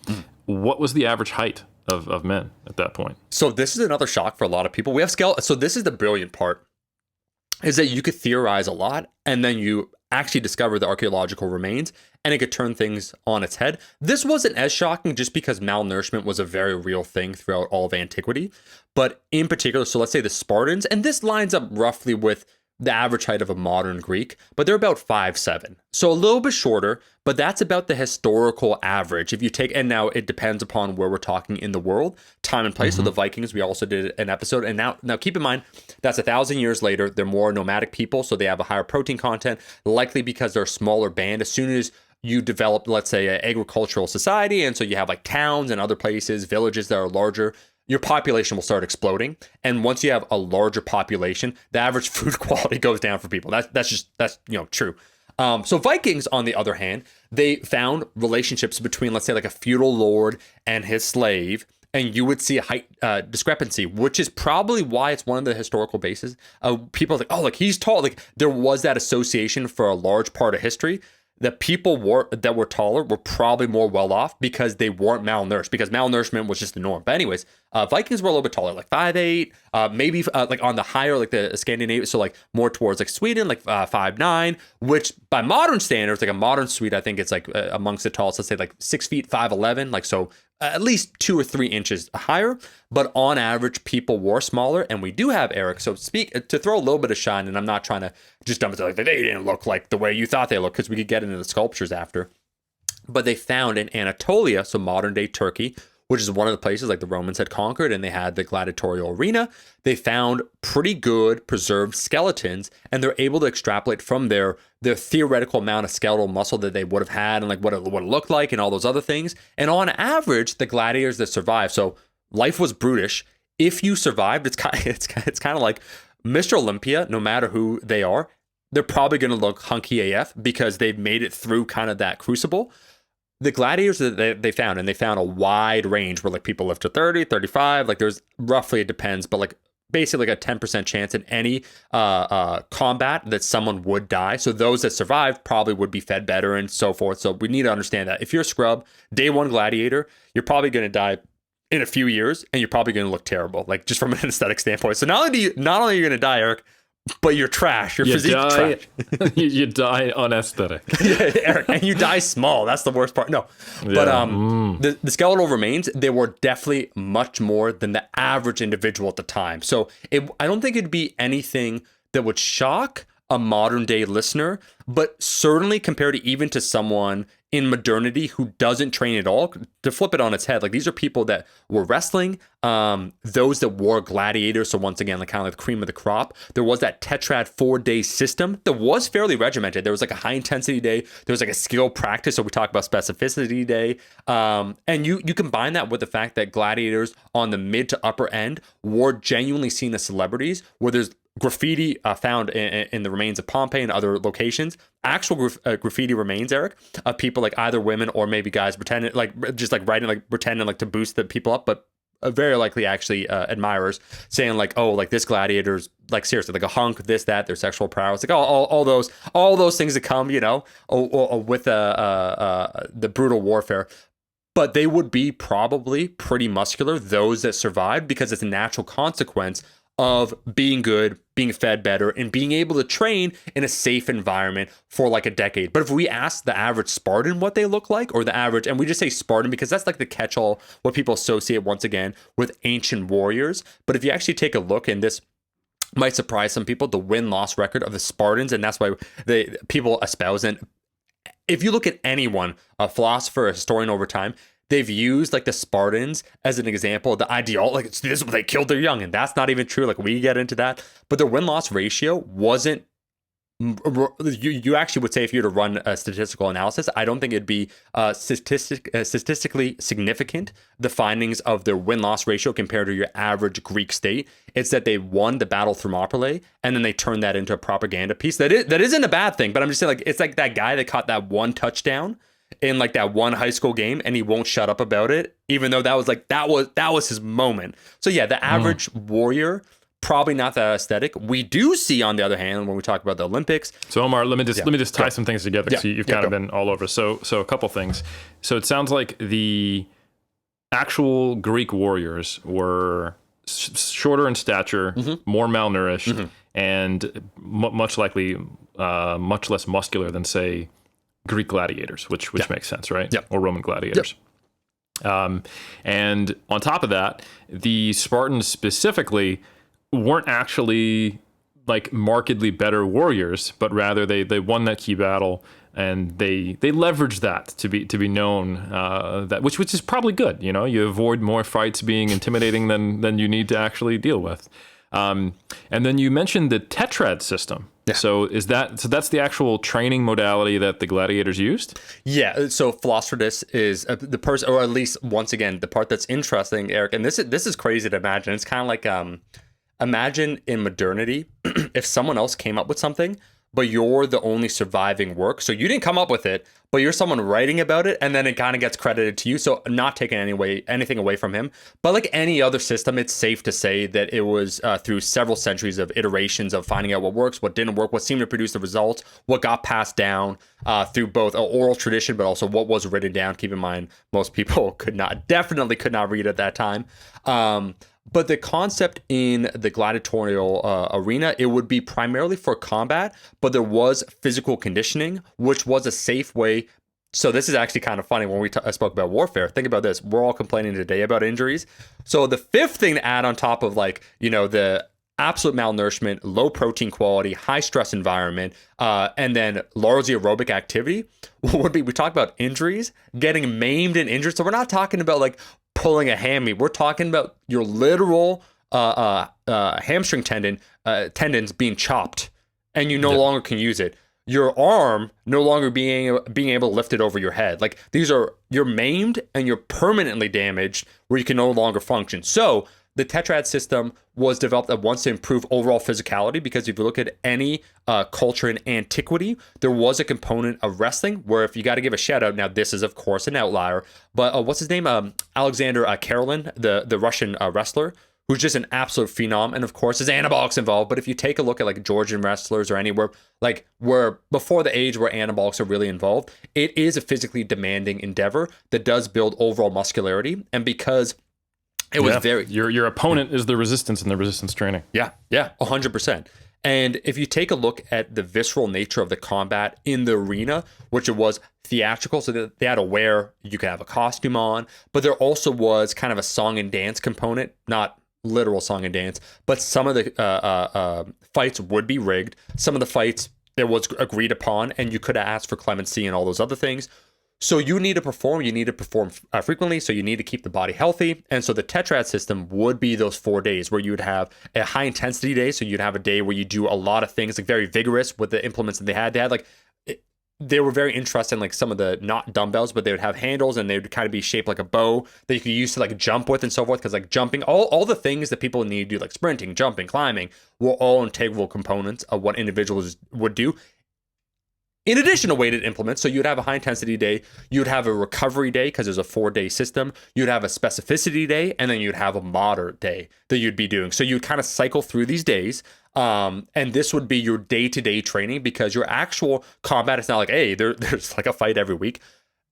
what was the average height of men at that point? So this is another shock for a lot of people. We have scale. So this is the brilliant part, is that you could theorize a lot, and then you actually discover the archaeological remains, and it could turn things on its head. This wasn't as shocking just because malnourishment was a very real thing throughout all of antiquity. But in particular, so let's say the Spartans, and this lines up roughly with the average height of a modern Greek, but they're about 5'7". So a little bit shorter, but that's about the historical average. If you take, and now it depends upon where we're talking in the world, time and place. So the Vikings, we also did an episode, and now keep in mind, that's 1,000 years later. They're more nomadic people, so they have a higher protein content, likely because they're a smaller band. As soon as you develop, let's say, an agricultural society, and so you have like towns and other places, villages that are larger, your population will start exploding. And once you have a larger population, the average food quality goes down for people. That's true. So Vikings, on the other hand, they found relationships between, let's say, like a feudal lord and his slave, and you would see a height discrepancy, which is probably why it's one of the historical bases. People are like, oh, like he's tall. Like there was that association for a large part of history. The people that were taller were probably more well off because they weren't malnourished, because malnourishment was just the norm. But anyways, Vikings were a little bit taller, like 5'8", maybe like on the higher, like the Scandinavian, so like more towards like Sweden, like 5'9", which by modern standards, like a modern Swede, I think it's like amongst the tallest, let's say like 6 feet, 5'11", like so at least 2 or 3 inches higher. But on average, people were smaller, and we do have, Eric, so to throw a little bit of shine, and I'm not trying to just dump it like they didn't look like the way you thought they looked, because we could get into the sculptures after. But they found in Anatolia, so modern day Turkey, which is one of the places like the Romans had conquered, and they had the gladiatorial arena, they found pretty good preserved skeletons, and they're able to extrapolate from their theoretical amount of skeletal muscle that they would have had, and like what it looked like, and all those other things. And on average, the gladiators that survived, so life was brutish. If you survived, it's kind of like Mr. Olympia. No matter who they are, they're probably going to look hunky AF because they've made it through kind of that crucible. the gladiators that they found, and they found a wide range where like people live to 30, 35, like there's roughly, it depends, but like basically like a 10% chance in any combat that someone would die. So those that survived probably would be fed better and so forth. So we need to understand that if you're a scrub, day one gladiator, you're probably going to die in a few years, and you're probably going to look terrible, like just from an aesthetic standpoint. So not only are you going to die, Eric, but you're trash. Your physique trash. You die unaesthetic. Yeah, Eric, and you die small. That's the worst part. No, but the skeletal remains, they were definitely much more than the average individual at the time. So I don't think it'd be anything that would shock a modern day listener, but certainly compared to even to someone in modernity who doesn't train at all, to flip it on its head, like these are people that were wrestling, those that wore gladiators. So once again, like kind of like the cream of the crop. There was that tetrad 4-day system that was fairly regimented. There was like a high intensity day. There was like a skill practice. So we talk about specificity day. And you combine that with the fact that gladiators on the mid to upper end were genuinely seen as celebrities, where there's graffiti found in the remains of Pompeii and other locations. Actual graffiti remains, Eric, of people like either women or maybe guys pretending like just like writing like pretending like to boost the people up, but very likely actually admirers saying like, oh, like this gladiator's like seriously like a hunk, this that, their sexual prowess, like all those things that come, you know, with the brutal warfare. But they would be probably pretty muscular, those that survived, because it's a natural consequence of being good, being fed better, and being able to train in a safe environment for like a decade. But if we ask the average Spartan what they look like, or the average, and we just say Spartan because that's like the catch-all, what people associate once again with ancient warriors. But if you actually take a look, and this might surprise some people, the win-loss record of the Spartans, and that's why people espouse it. If you look at anyone, a philosopher, a historian over time, they've used like the Spartans as an example, the ideal, like this is what they killed their young, and that's not even true. Like we get into that, but their win-loss ratio wasn't. You actually would say if you were to run a statistical analysis, I don't think it'd be statistically significant, the findings of their win-loss ratio compared to your average Greek state. It's that they won the battle Thermopylae, and then they turned that into a propaganda piece. That isn't a bad thing, but I'm just saying, like, it's like that guy that caught that one touchdown in like that one high school game, and he won't shut up about it, even though that was his moment. So yeah, the average warrior, probably not that aesthetic. We do see, on the other hand, when we talk about the Olympics. So Omar, let me just tie some things together. So you've kind of been all over. So a couple things. So it sounds like the actual Greek warriors were shorter in stature, more malnourished, and much likely much less muscular than, say, Greek gladiators, which makes sense, right? Yep. Or Roman gladiators. Yep. And on top of that, the Spartans specifically weren't actually like markedly better warriors, but rather they won that key battle, and they leveraged that to be known, that which is probably good. You know, you avoid more fights being intimidating than you need to actually deal with. And then you mentioned the tetrad system. Yeah. So that's the actual training modality that the gladiators used? Yeah. So Philostratus is the person, or at least once again, the part that's interesting, Eric. And this is crazy to imagine. It's kind of like imagine in modernity if someone else came up with something, but you're the only surviving work. So you didn't come up with it, but you're someone writing about it, and then it kind of gets credited to you. So not taking anything away from him. But like any other system, it's safe to say that it was through several centuries of iterations of finding out what works, what didn't work, what seemed to produce the results, what got passed down through both oral tradition, but also what was written down. Keep in mind, most people definitely could not read at that time. But the concept in the gladiatorial arena, it would be primarily for combat, but there was physical conditioning, which was a safe way. So this is actually kind of funny when we spoke about warfare. Think about this. We're all complaining today about injuries. So the fifth thing to add on top of, like, you know, the absolute malnourishment, low protein quality, high stress environment, and then largely aerobic activity would be, we talk about injuries, getting maimed and injured. So we're not talking about like pulling a hammy. We're talking about your literal hamstring tendons being chopped, and you no longer can use it. Your arm no longer being able to lift it over your head. Like, you're maimed and you're permanently damaged where you can no longer function. So the tetrad system was developed at once to improve overall physicality, because if you look at any culture in antiquity, there was a component of wrestling where, if you got to give a shout out, now this is of course an outlier, but what's his name? Alexander Karelin, the Russian wrestler, who's just an absolute phenom. And of course, there's anabolics involved. But if you take a look at like Georgian wrestlers or anywhere, like where before the age where anabolics are really involved, it is a physically demanding endeavor that does build overall muscularity. And because it was very... Your opponent is the resistance in the resistance training. Yeah, 100%. And if you take a look at the visceral nature of the combat in the arena, which it was theatrical, so that they had to wear, you could have a costume on, but there also was kind of a song and dance component, not literal song and dance, but some of the fights would be rigged. Some of the fights, it was agreed upon, and you could have asked for clemency and all those other things. So you need to perform frequently, so you need to keep the body healthy. And so the tetrad system would be those 4 days where you would have a high intensity day. So you'd have a day where you do a lot of things, like very vigorous with the implements that they had. They had they were very interesting, like some of the, not dumbbells, but they would have handles, and they would kind of be shaped like a bow that you could use to like jump with and so forth. Because like jumping, all the things that people need to do, like sprinting, jumping, climbing, were all integral components of what individuals would do. In addition to weighted implements, so you'd have a high intensity day, you'd have a recovery day because there's a 4-day system, you'd have a specificity day, and then you'd have a moderate day that you'd be doing. So you'd kind of cycle through these days, and this would be your day-to-day training, because your actual combat is not like, hey, there's like a fight every week.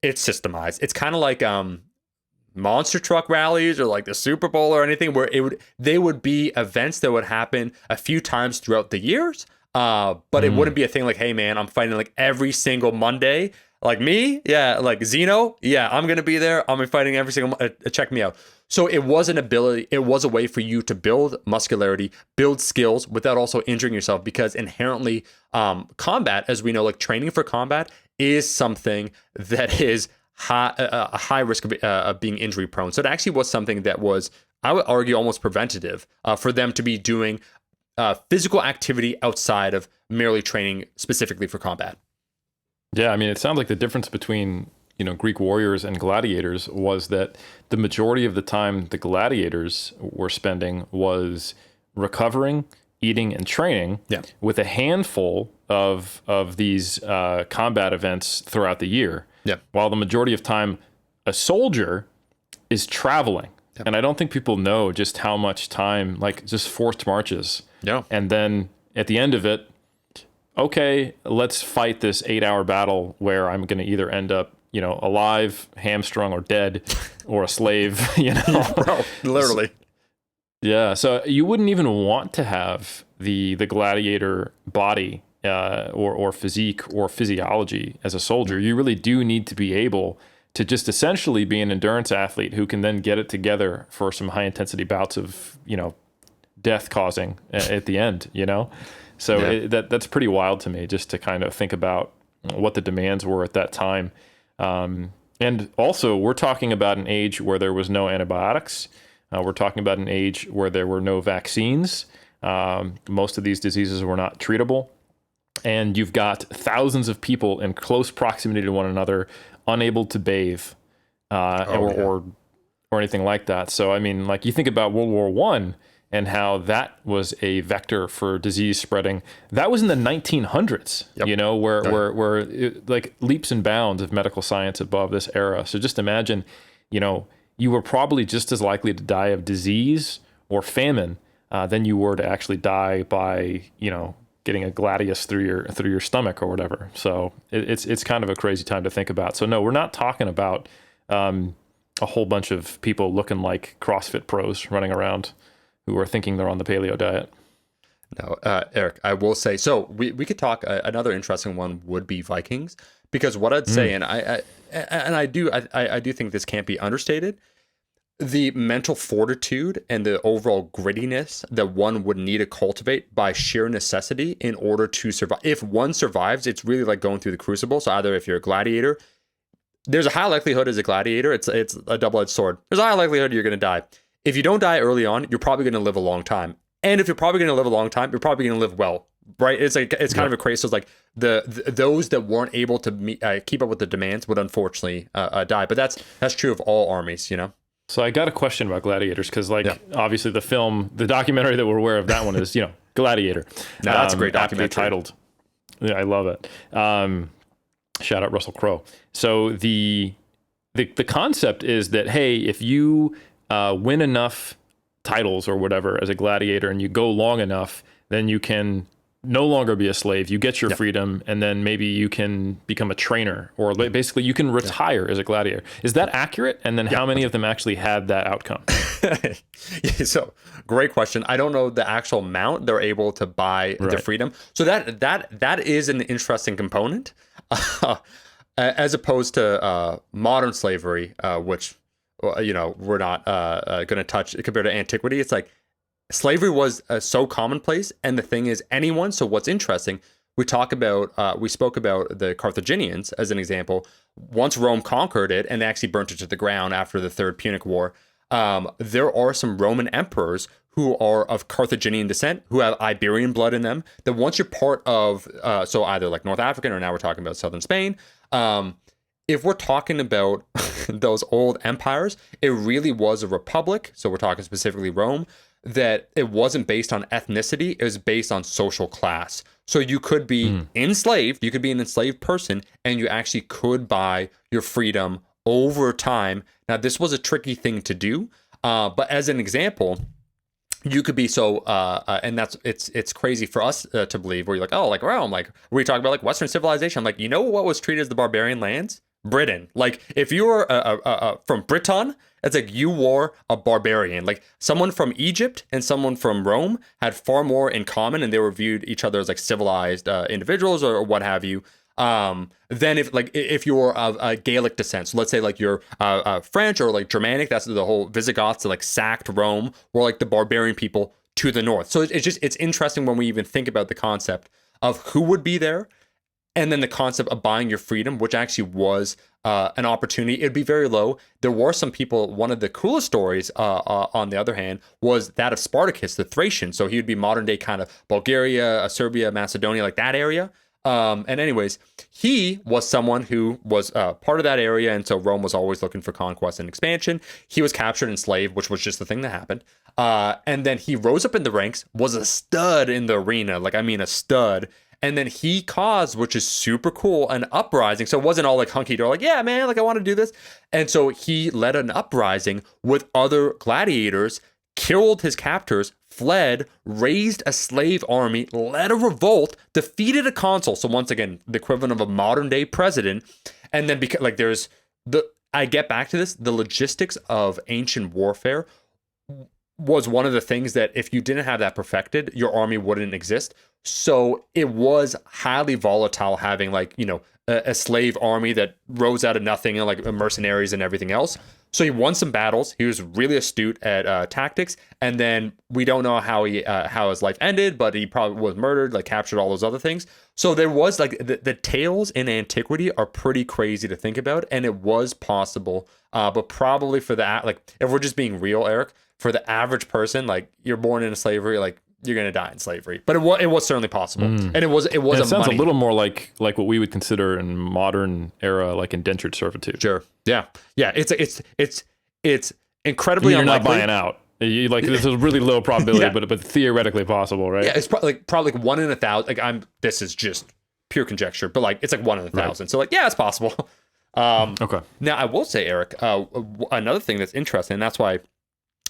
It's systemized. It's kind of like monster truck rallies or like the Super Bowl or anything, where they would be events that would happen a few times throughout the years. But it wouldn't be a thing like, hey man, I'm fighting like every single Monday. Like me, yeah, like Zeno, yeah, I'm gonna be there. I'm fighting every single check me out. So it was an ability, it was a way for you to build muscularity, build skills without also injuring yourself, because inherently combat, as we know, like training for combat is something that is a high risk of being injury prone. So it actually was something that was, I would argue, almost preventative for them to be doing physical activity outside of merely training specifically for combat. Yeah, I mean, it sounds like the difference between, Greek warriors and gladiators was that the majority of the time the gladiators were spending was recovering, eating, and training, with a handful of these combat events throughout the year. Yeah. While the majority of time a soldier is traveling. Yep. And I don't think people know just how much time, like just forced marches. Yeah. And then at the end of it, okay, let's fight this 8-hour battle where I'm going to either end up, alive, hamstrung, or dead, or a slave, Bro, literally. Yeah. So you wouldn't even want to have the gladiator body or physique or physiology as a soldier. You really do need to be able to just essentially be an endurance athlete who can then get it together for some high intensity bouts of, death causing at the end, So that's pretty wild to me, just to kind of think about what the demands were at that time. And also, we're talking about an age where there was no antibiotics. We're talking about an age where there were no vaccines. Most of these diseases were not treatable. And you've got thousands of people in close proximity to one another, unable to bathe or anything like that. So, I mean, like you think about World War I and how that was a vector for disease spreading. That was in the 1900s, where it, like leaps and bounds of medical science above this era. So just imagine, you were probably just as likely to die of disease or famine than you were to actually die by, getting a gladius through your stomach or whatever. So it's kind of a crazy time to think about. So no, we're not talking about a whole bunch of people looking like CrossFit pros running around who are thinking they're on the paleo diet. No, Eric, I will say, so we could talk, another interesting one would be Vikings, because what I'd say, and I do think this can't be understated, the mental fortitude and the overall grittiness that one would need to cultivate by sheer necessity in order to survive. If one survives, it's really like going through the crucible. So either if you're a gladiator, there's a high likelihood as a gladiator, it's a double-edged sword. There's a high likelihood you're going to die. If you don't die early on, you're probably going to live a long time. And if you're probably going to live a long time, you're probably going to live well, right? It's like kind of a crazy. So it's like those that weren't able to keep up with the demands would unfortunately die. But that's true of all armies, So I got a question about gladiators because, like, Yeah. obviously the documentary that we're aware of, that one is, Gladiator. No, that's a great aptly documentary. titled. Yeah, I love it. Shout out Russell Crowe. So the concept is that, hey, if you win enough titles or whatever as a gladiator and you go long enough, then you can no longer be a slave. You get your freedom, and then maybe you can become a trainer, or basically you can retire as a gladiator. Is that accurate? And then how many of them actually had that outcome? So great question. I don't know the actual amount they're able to buy the freedom. So that is an interesting component, as opposed to modern slavery, which we're not going to touch compared to antiquity. It's like slavery was so commonplace, and the thing is, anyone. So what's interesting, we spoke about the Carthaginians as an example. Once Rome conquered it and they actually burnt it to the ground after the Third Punic War, there are some Roman emperors who are of Carthaginian descent, who have Iberian blood in them, that once you're part of, so either like North African, or now we're talking about southern Spain, if we're talking about those old empires, it really was a republic. So we're talking specifically Rome, that it wasn't based on ethnicity, it was based on social class. So you could be enslaved, you could be an enslaved person, and you actually could buy your freedom over time. Now, this was a tricky thing to do, but as an example, you could be and it's crazy for us to believe, where you're like, oh, like Rome, like we talk about like Western civilization. I'm like, what was treated as the barbarian lands? Britain. Like if you were from Britain, it's like you were a barbarian. Like someone from Egypt and someone from Rome had far more in common, and they were viewed each other as like civilized individuals or what have you. Then if you're of Gaelic descent, so let's say like you're French or like Germanic, that's the whole Visigoths that like sacked Rome, or like the barbarian people to the north. So it's interesting when we even think about the concept of who would be there. And then the concept of buying your freedom, which actually was an opportunity. It'd be very low. There were some people, one of the coolest stories, on the other hand, was that of Spartacus, the Thracian. So he would be modern day kind of Bulgaria, Serbia, Macedonia, like that area. And anyways, he was someone who was part of that area. And so Rome was always looking for conquest and expansion. He was captured and enslaved, which was just the thing that happened. And then he rose up in the ranks, was a stud in the arena. Like, I mean, a stud. And then he caused, which is super cool, an uprising. So it wasn't all like hunky dory, like, yeah, man, like I want to do this. And so he led an uprising with other gladiators, killed his captors, fled, raised a slave army, led a revolt, defeated a consul. So once again, the equivalent of a modern day president. And then because like I get back to this, the logistics of ancient warfare was one of the things that if you didn't have that perfected, your army wouldn't exist. So it was highly volatile having like, a slave army that rose out of nothing, and like mercenaries and everything else. So he won some battles. He was really astute at tactics. And then we don't know how his life ended, but he probably was murdered, like captured, all those other things. So there was like the tales in antiquity are pretty crazy to think about. And it was possible, but probably for that, like if we're just being real, Eric, for the average person, like you're born into slavery, like you're gonna die in slavery. But it was certainly possible, and it was it sounds a little more like what we would consider in modern era like indentured servitude. Sure. Yeah. It's incredibly you're unlikely. Not buying out. You like this is a really low probability, but theoretically possible, right? Yeah, it's probably like 1 in 1,000. Like this is just pure conjecture, but like it's like 1 in 1,000. Right. So like yeah, it's possible. Okay. Now I will say, Eric, another thing that's interesting, and that's why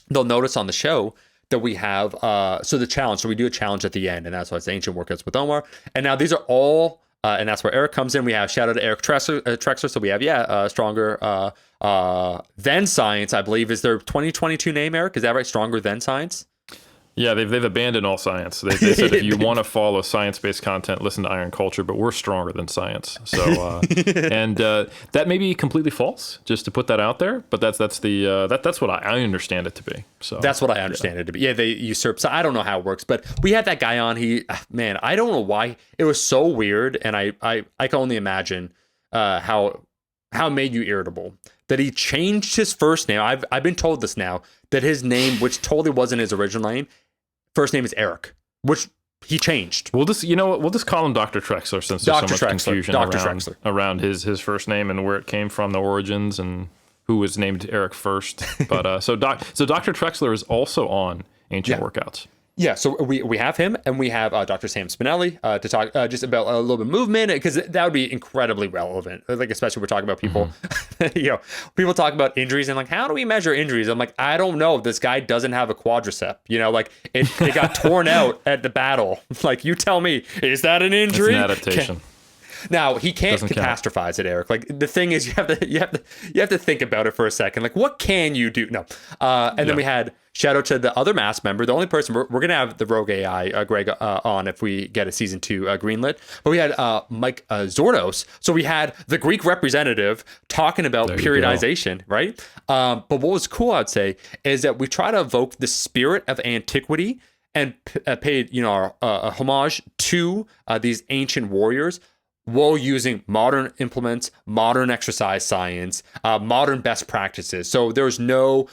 they'll notice on the show that we have so the challenge. So we do a challenge at the end, and that's why it's ancient workouts with Omar. And now these are all, and that's where Eric comes in. We have shout out to Eric Trexler. So we have Stronger Than Science, I believe, is their 2022 name. Eric, is that right? Stronger Than Science. Yeah, they've abandoned all science. They said if you want to follow science-based content, listen to Iron Culture, but we're stronger than science. So, and that may be completely false. Just to put that out there, but that's what I understand it to be. So that's what I understand it to be. Yeah, they usurp. So I don't know how it works, but we had that guy on. I don't know why it was so weird, and I can only imagine how it made you irritable that he changed his first name. I've been told this now, that his name, which totally wasn't his original name, first name is Eric, which he changed. We'll just call him Dr. Trexler, since there's so much confusion around his first name and where it came from, the origins, and who was named Eric first. But so Dr. Trexler is also on Ancient Workouts. Yeah, so we have him, and we have Dr. Sam Spinelli to talk just about a little bit of movement, because that would be incredibly relevant. Like, especially we're talking about people, people talk about injuries and like, how do we measure injuries? I'm like, I don't know. This guy doesn't have a quadricep. Like it got torn out at the battle. Like, you tell me, is that an injury? It's an adaptation. Now, he can't catastrophize it, Eric. Like, the thing is, you have to think about it for a second. Like, what can you do? No. And then we had shout out to the other mass member. The only person we're gonna have the Rogue AI Greg on if we get a season 2 greenlit. But we had Mike Zordos. So we had the Greek representative talking about periodization, right? But what was cool, I'd say, is that we try to evoke the spirit of antiquity and paid a homage to these ancient warriors, while using modern implements, modern exercise science, modern best practices. So there was no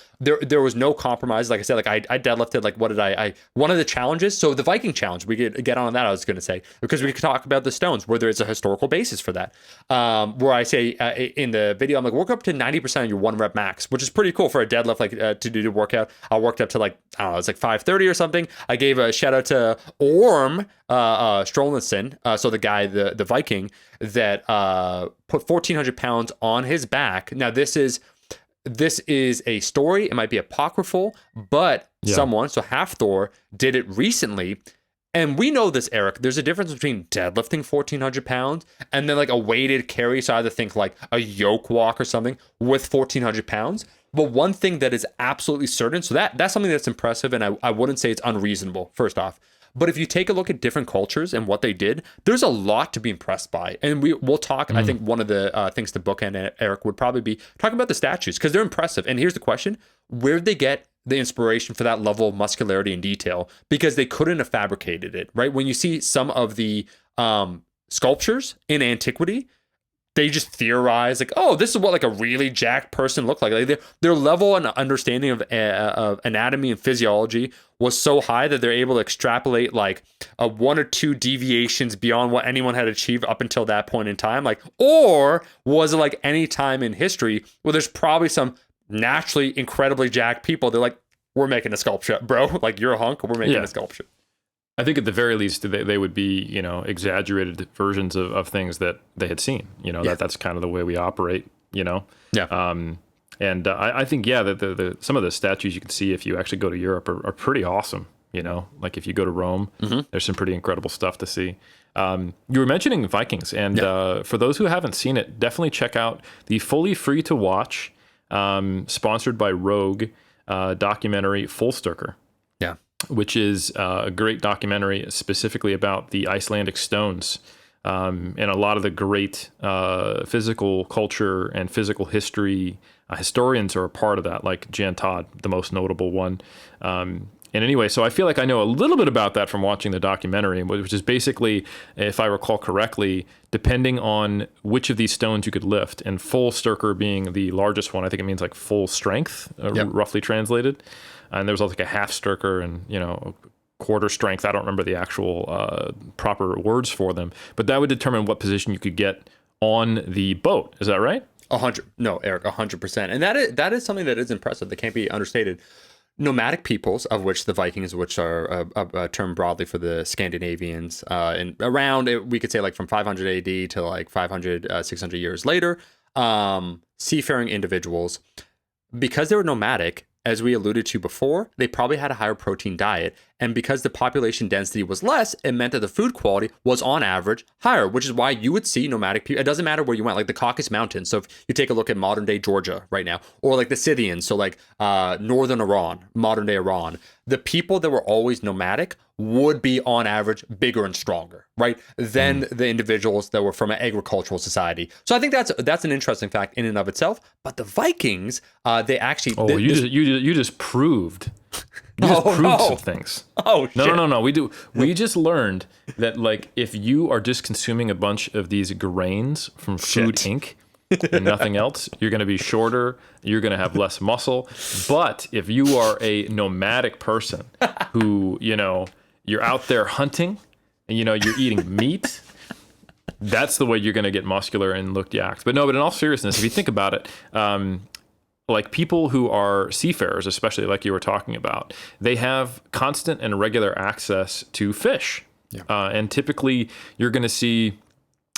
compromise. Like I said, like I deadlifted, like, what did I one of the challenges. So the Viking challenge, we could get on that, I was going to say, because we could talk about the stones, where there is a historical basis for that. Where I say in the video, I'm like, work up to 90% of your 1 rep max, which is pretty cool for a deadlift, like to do the workout. I worked up to like, I don't know, it's like 530 or something. I gave a shout out to Orm Strolinson, so the guy, the Viking, that put 1,400 pounds on his back. Now, this is a story. It might be apocryphal, but someone, so Half Thor, did it recently. And we know this, Eric. There's a difference between deadlifting 1,400 pounds and then like a weighted carry. So I either think like a yoke walk or something with 1,400 pounds. But one thing that is absolutely certain, so that's something that's impressive, and I wouldn't say it's unreasonable, first off. But if you take a look at different cultures and what they did, there's a lot to be impressed by. And we'll talk, I think one of the things to bookend, Eric, would probably be talking about the statues, because they're impressive. And here's the question: where did they get the inspiration for that level of muscularity and detail? Because they couldn't have fabricated it, right? When you see some of the sculptures in antiquity, they just theorize like, oh, this is what like a really jacked person looked like. Their level and understanding of anatomy and physiology was so high that they're able to extrapolate like a 1 or 2 deviations beyond what anyone had achieved up until that point in time. Like, or was it like any time in history where there's probably some naturally incredibly jacked people? They're like, we're making a sculpture, bro. Like, you're a hunk, we're making a sculpture. I think at the very least they would be, exaggerated versions of things that they had seen. That's kind of the way we operate. Yeah. And I think that some of the statues you can see if you actually go to Europe are pretty awesome. Like if you go to Rome, there's some pretty incredible stuff to see. You were mentioning Vikings, and for those who haven't seen it, definitely check out the fully free to watch, sponsored by Rogue, documentary Fullsturker. Yeah. Which is a great documentary specifically about the Icelandic stones, and a lot of the great physical culture and physical history historians are a part of that, like Jan Todd, the most notable one. And anyway, so I feel like I know a little bit about that from watching the documentary, which is basically, if I recall correctly, depending on which of these stones you could lift, and full sturker being the largest one, I think it means like full strength, roughly translated. And there was also like a half sturker and, quarter strength. I don't remember the actual proper words for them, but that would determine what position you could get on the boat. Is that right? 100. No, Eric, 100%. And that is something that is impressive. That can't be understated. Nomadic peoples, of which the Vikings, which are a term broadly for the Scandinavians, and around, we could say like from 500 AD to like 500, 600 years later, seafaring individuals, because they were nomadic, as we alluded to before, they probably had a higher protein diet. And because the population density was less, it meant that the food quality was on average higher, which is why you would see nomadic people. It doesn't matter where you went, like the Caucasus Mountains. So if you take a look at modern day Georgia right now, or like the Scythians, so like northern Iran, modern day Iran, the people that were always nomadic would be on average bigger and stronger, right, than the individuals that were from an agricultural society. So I think that's an interesting fact in and of itself. But the Vikings, they actually you just proved some things. Oh shit. No. We just learned that like if you are just consuming a bunch of these grains from Food Inc. and nothing else, you're going to be shorter, you're going to have less muscle. But if you are a nomadic person who, you're out there hunting and, you're eating meat, that's the way you're going to get muscular and look jacked. But in all seriousness, if you think about it, like people who are seafarers, especially like you were talking about, they have constant and regular access to fish. Yeah. And typically you're going to see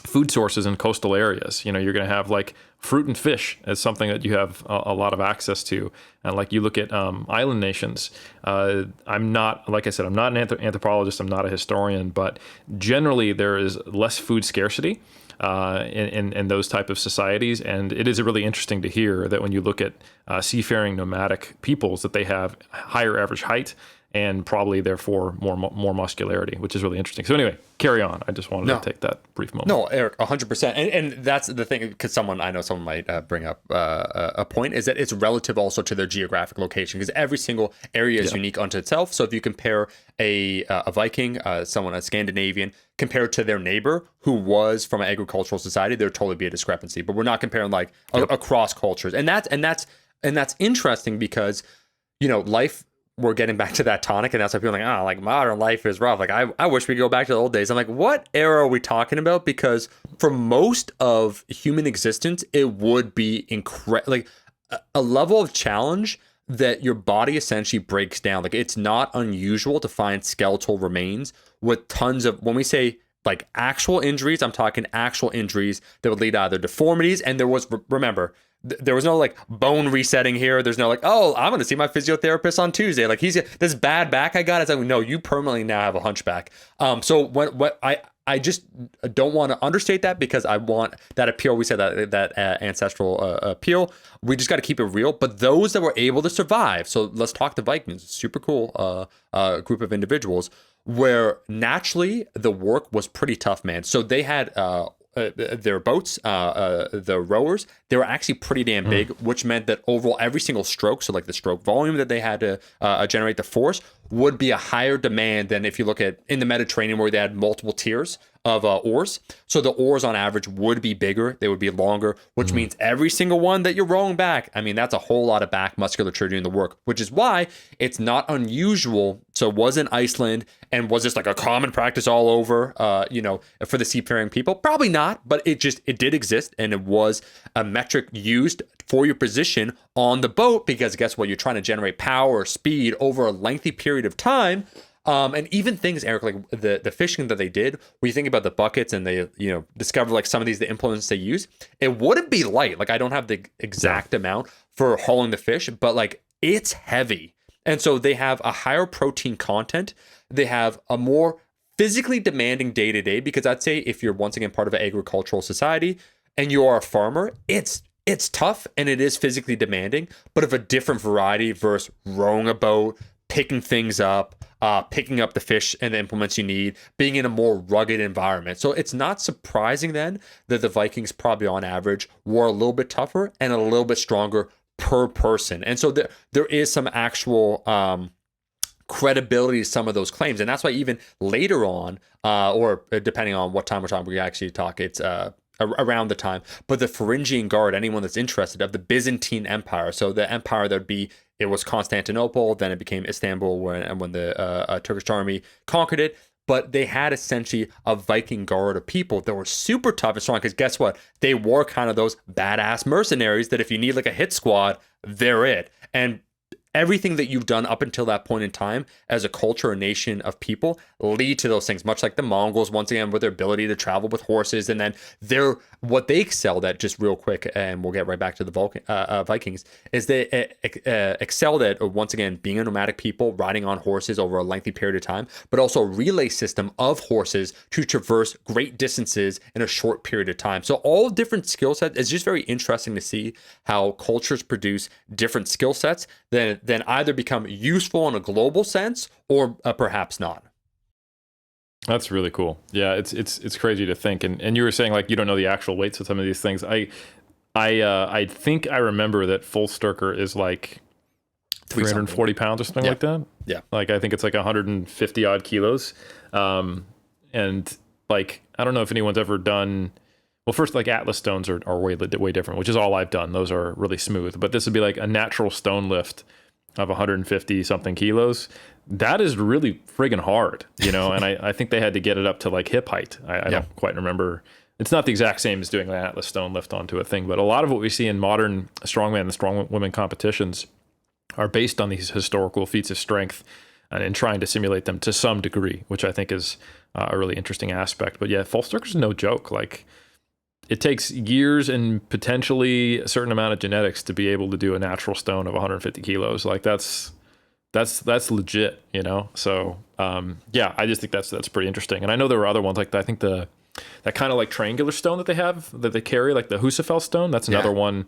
food sources in coastal areas. You're going to have like fruit and fish as something that you have a lot of access to. And like you look at island nations, I'm not, like I said, I'm not an anthropologist, I'm not a historian, but generally there is less food scarcity in those type of societies. And it is really interesting to hear that when you look at seafaring nomadic peoples, that they have higher average height and probably therefore more muscularity, which is really interesting. So anyway, carry on. I just wanted to take that brief moment. No, Eric, 100%. And that's the thing, because I know someone might bring up a point, is that it's relative also to their geographic location, because every single area is unique unto itself. So if you compare a Viking, someone, a Scandinavian, compared to their neighbor who was from an agricultural society, there'd totally be a discrepancy. But we're not comparing like across cultures. And that's interesting because, life, we're getting back to that tonic, and that's why people are like, modern life is rough. Like, I wish we could go back to the old days. I'm like, what era are we talking about? Because for most of human existence, it would be like a level of challenge that your body essentially breaks down. Like, it's not unusual to find skeletal remains with tons of, when we say like actual injuries, I'm talking actual injuries that would lead to either deformities. And remember, there was no like bone resetting here. There's no like, oh, I'm going to see my physiotherapist on Tuesday. Like, he's this bad back I got. It's like, no, you permanently now have a hunchback. So what I just don't want to understate that, because I want that appeal. We said that ancestral appeal. We just got to keep it real. But those that were able to survive. So let's talk the Vikings. Super cool group of individuals where naturally the work was pretty tough, man. So they had their boats, the rowers, they were actually pretty damn big, which meant that overall every single stroke, so like the stroke volume that they had to generate the force, would be a higher demand than if you look at in the Mediterranean, where they had multiple tiers of oars. So the oars on average would be bigger, they would be longer, which means every single one that you're rowing back, I mean, that's a whole lot of back musculature doing the work, which is why it's not unusual. So it was in Iceland, and was this like a common practice all over, for the seafaring people? Probably not, but it did exist, and it was a metric used for your position on the boat, because guess what? You're trying to generate power or speed over a lengthy period of time. And even things, Eric, like the fishing that they did, when you think about the buckets and they, discover like some of the implements they use, it wouldn't be light. Like, I don't have the exact amount for hauling the fish, but like it's heavy. And so they have a higher protein content. They have a more physically demanding day to day, because I'd say if you're once again part of an agricultural society and you are a farmer, it's tough and it is physically demanding, but of a different variety versus rowing a boat, picking things up, picking up the fish and the implements you need, being in a more rugged environment. So it's not surprising then that the Vikings probably on average were a little bit tougher and a little bit stronger per person. And so there is some actual credibility to some of those claims. And that's why even later on, or depending on what time we're talking, we actually talk, it's around the time, but the Pharyngian Guard, anyone that's interested, of the Byzantine Empire. So the empire that would be, it was Constantinople, then it became Istanbul when the Turkish army conquered it. But they had essentially a Viking guard of people that were super tough and strong, because guess what? They were kind of those badass mercenaries that if you need like a hit squad, they're it. And everything that you've done up until that point in time as a culture or nation of people lead to those things, much like the Mongols, once again, with their ability to travel with horses. And then what they excelled at, just real quick, and we'll get right back to the Vikings, is they excelled at, once again, being a nomadic people, riding on horses over a lengthy period of time, but also a relay system of horses to traverse great distances in a short period of time. So all different skill sets. It's just very interesting to see how cultures produce different skill sets then either become useful in a global sense or perhaps not. That's really cool. Yeah, it's crazy to think. And you were saying like you don't know the actual weights of some of these things. I think I remember that full Sturker is like 340 pounds or something like that. Yeah. Like I think it's like 150 odd kilos. And like I don't know if anyone's ever done. Well, first, like Atlas stones are way different, which is all I've done. Those are really smooth. But this would be like a natural stone lift of 150 something kilos. That is really friggin' hard, And I think they had to get it up to like hip height. I don't quite remember. it's not the exact same as doing an Atlas stone lift onto a thing, but a lot of what we see in modern strongman and strongwomen competitions are based on these historical feats of strength and in trying to simulate them to some degree, which I think is a really interesting aspect. But yeah, false circus is no joke. Like, it takes years and potentially a certain amount of genetics to be able to do a natural stone of 150 kilos. Like, that's legit, you know? So, yeah, I just think that's pretty interesting. And I know there were other ones like that. I think that kind of like triangular stone that they have, that they carry, like the Husafell stone, that's another one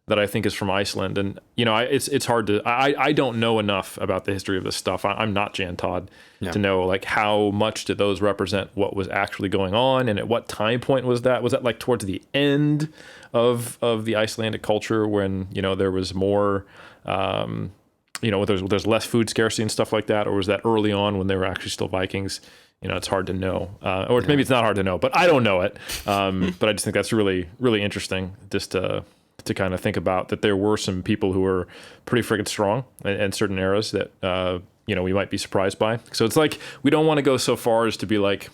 that I think is from Iceland. And, you know, it's hard to, I don't know enough about the history of this stuff. I'm not Jan Todd to know, like, how much did those represent what was actually going on, and at what time point was that? Was that like towards the end of the Icelandic culture when, you know, there was more, you know, there's less food scarcity and stuff like that? Or was that early on when they were actually still Vikings? You know, it's hard to know. Or maybe it's not hard to know, but I don't know it. But I just think that's really, really interesting just to kind of think about that there were some people who were pretty freaking strong in certain eras that, you know, we might be surprised by. So it's like, we don't want to go so far as to be like,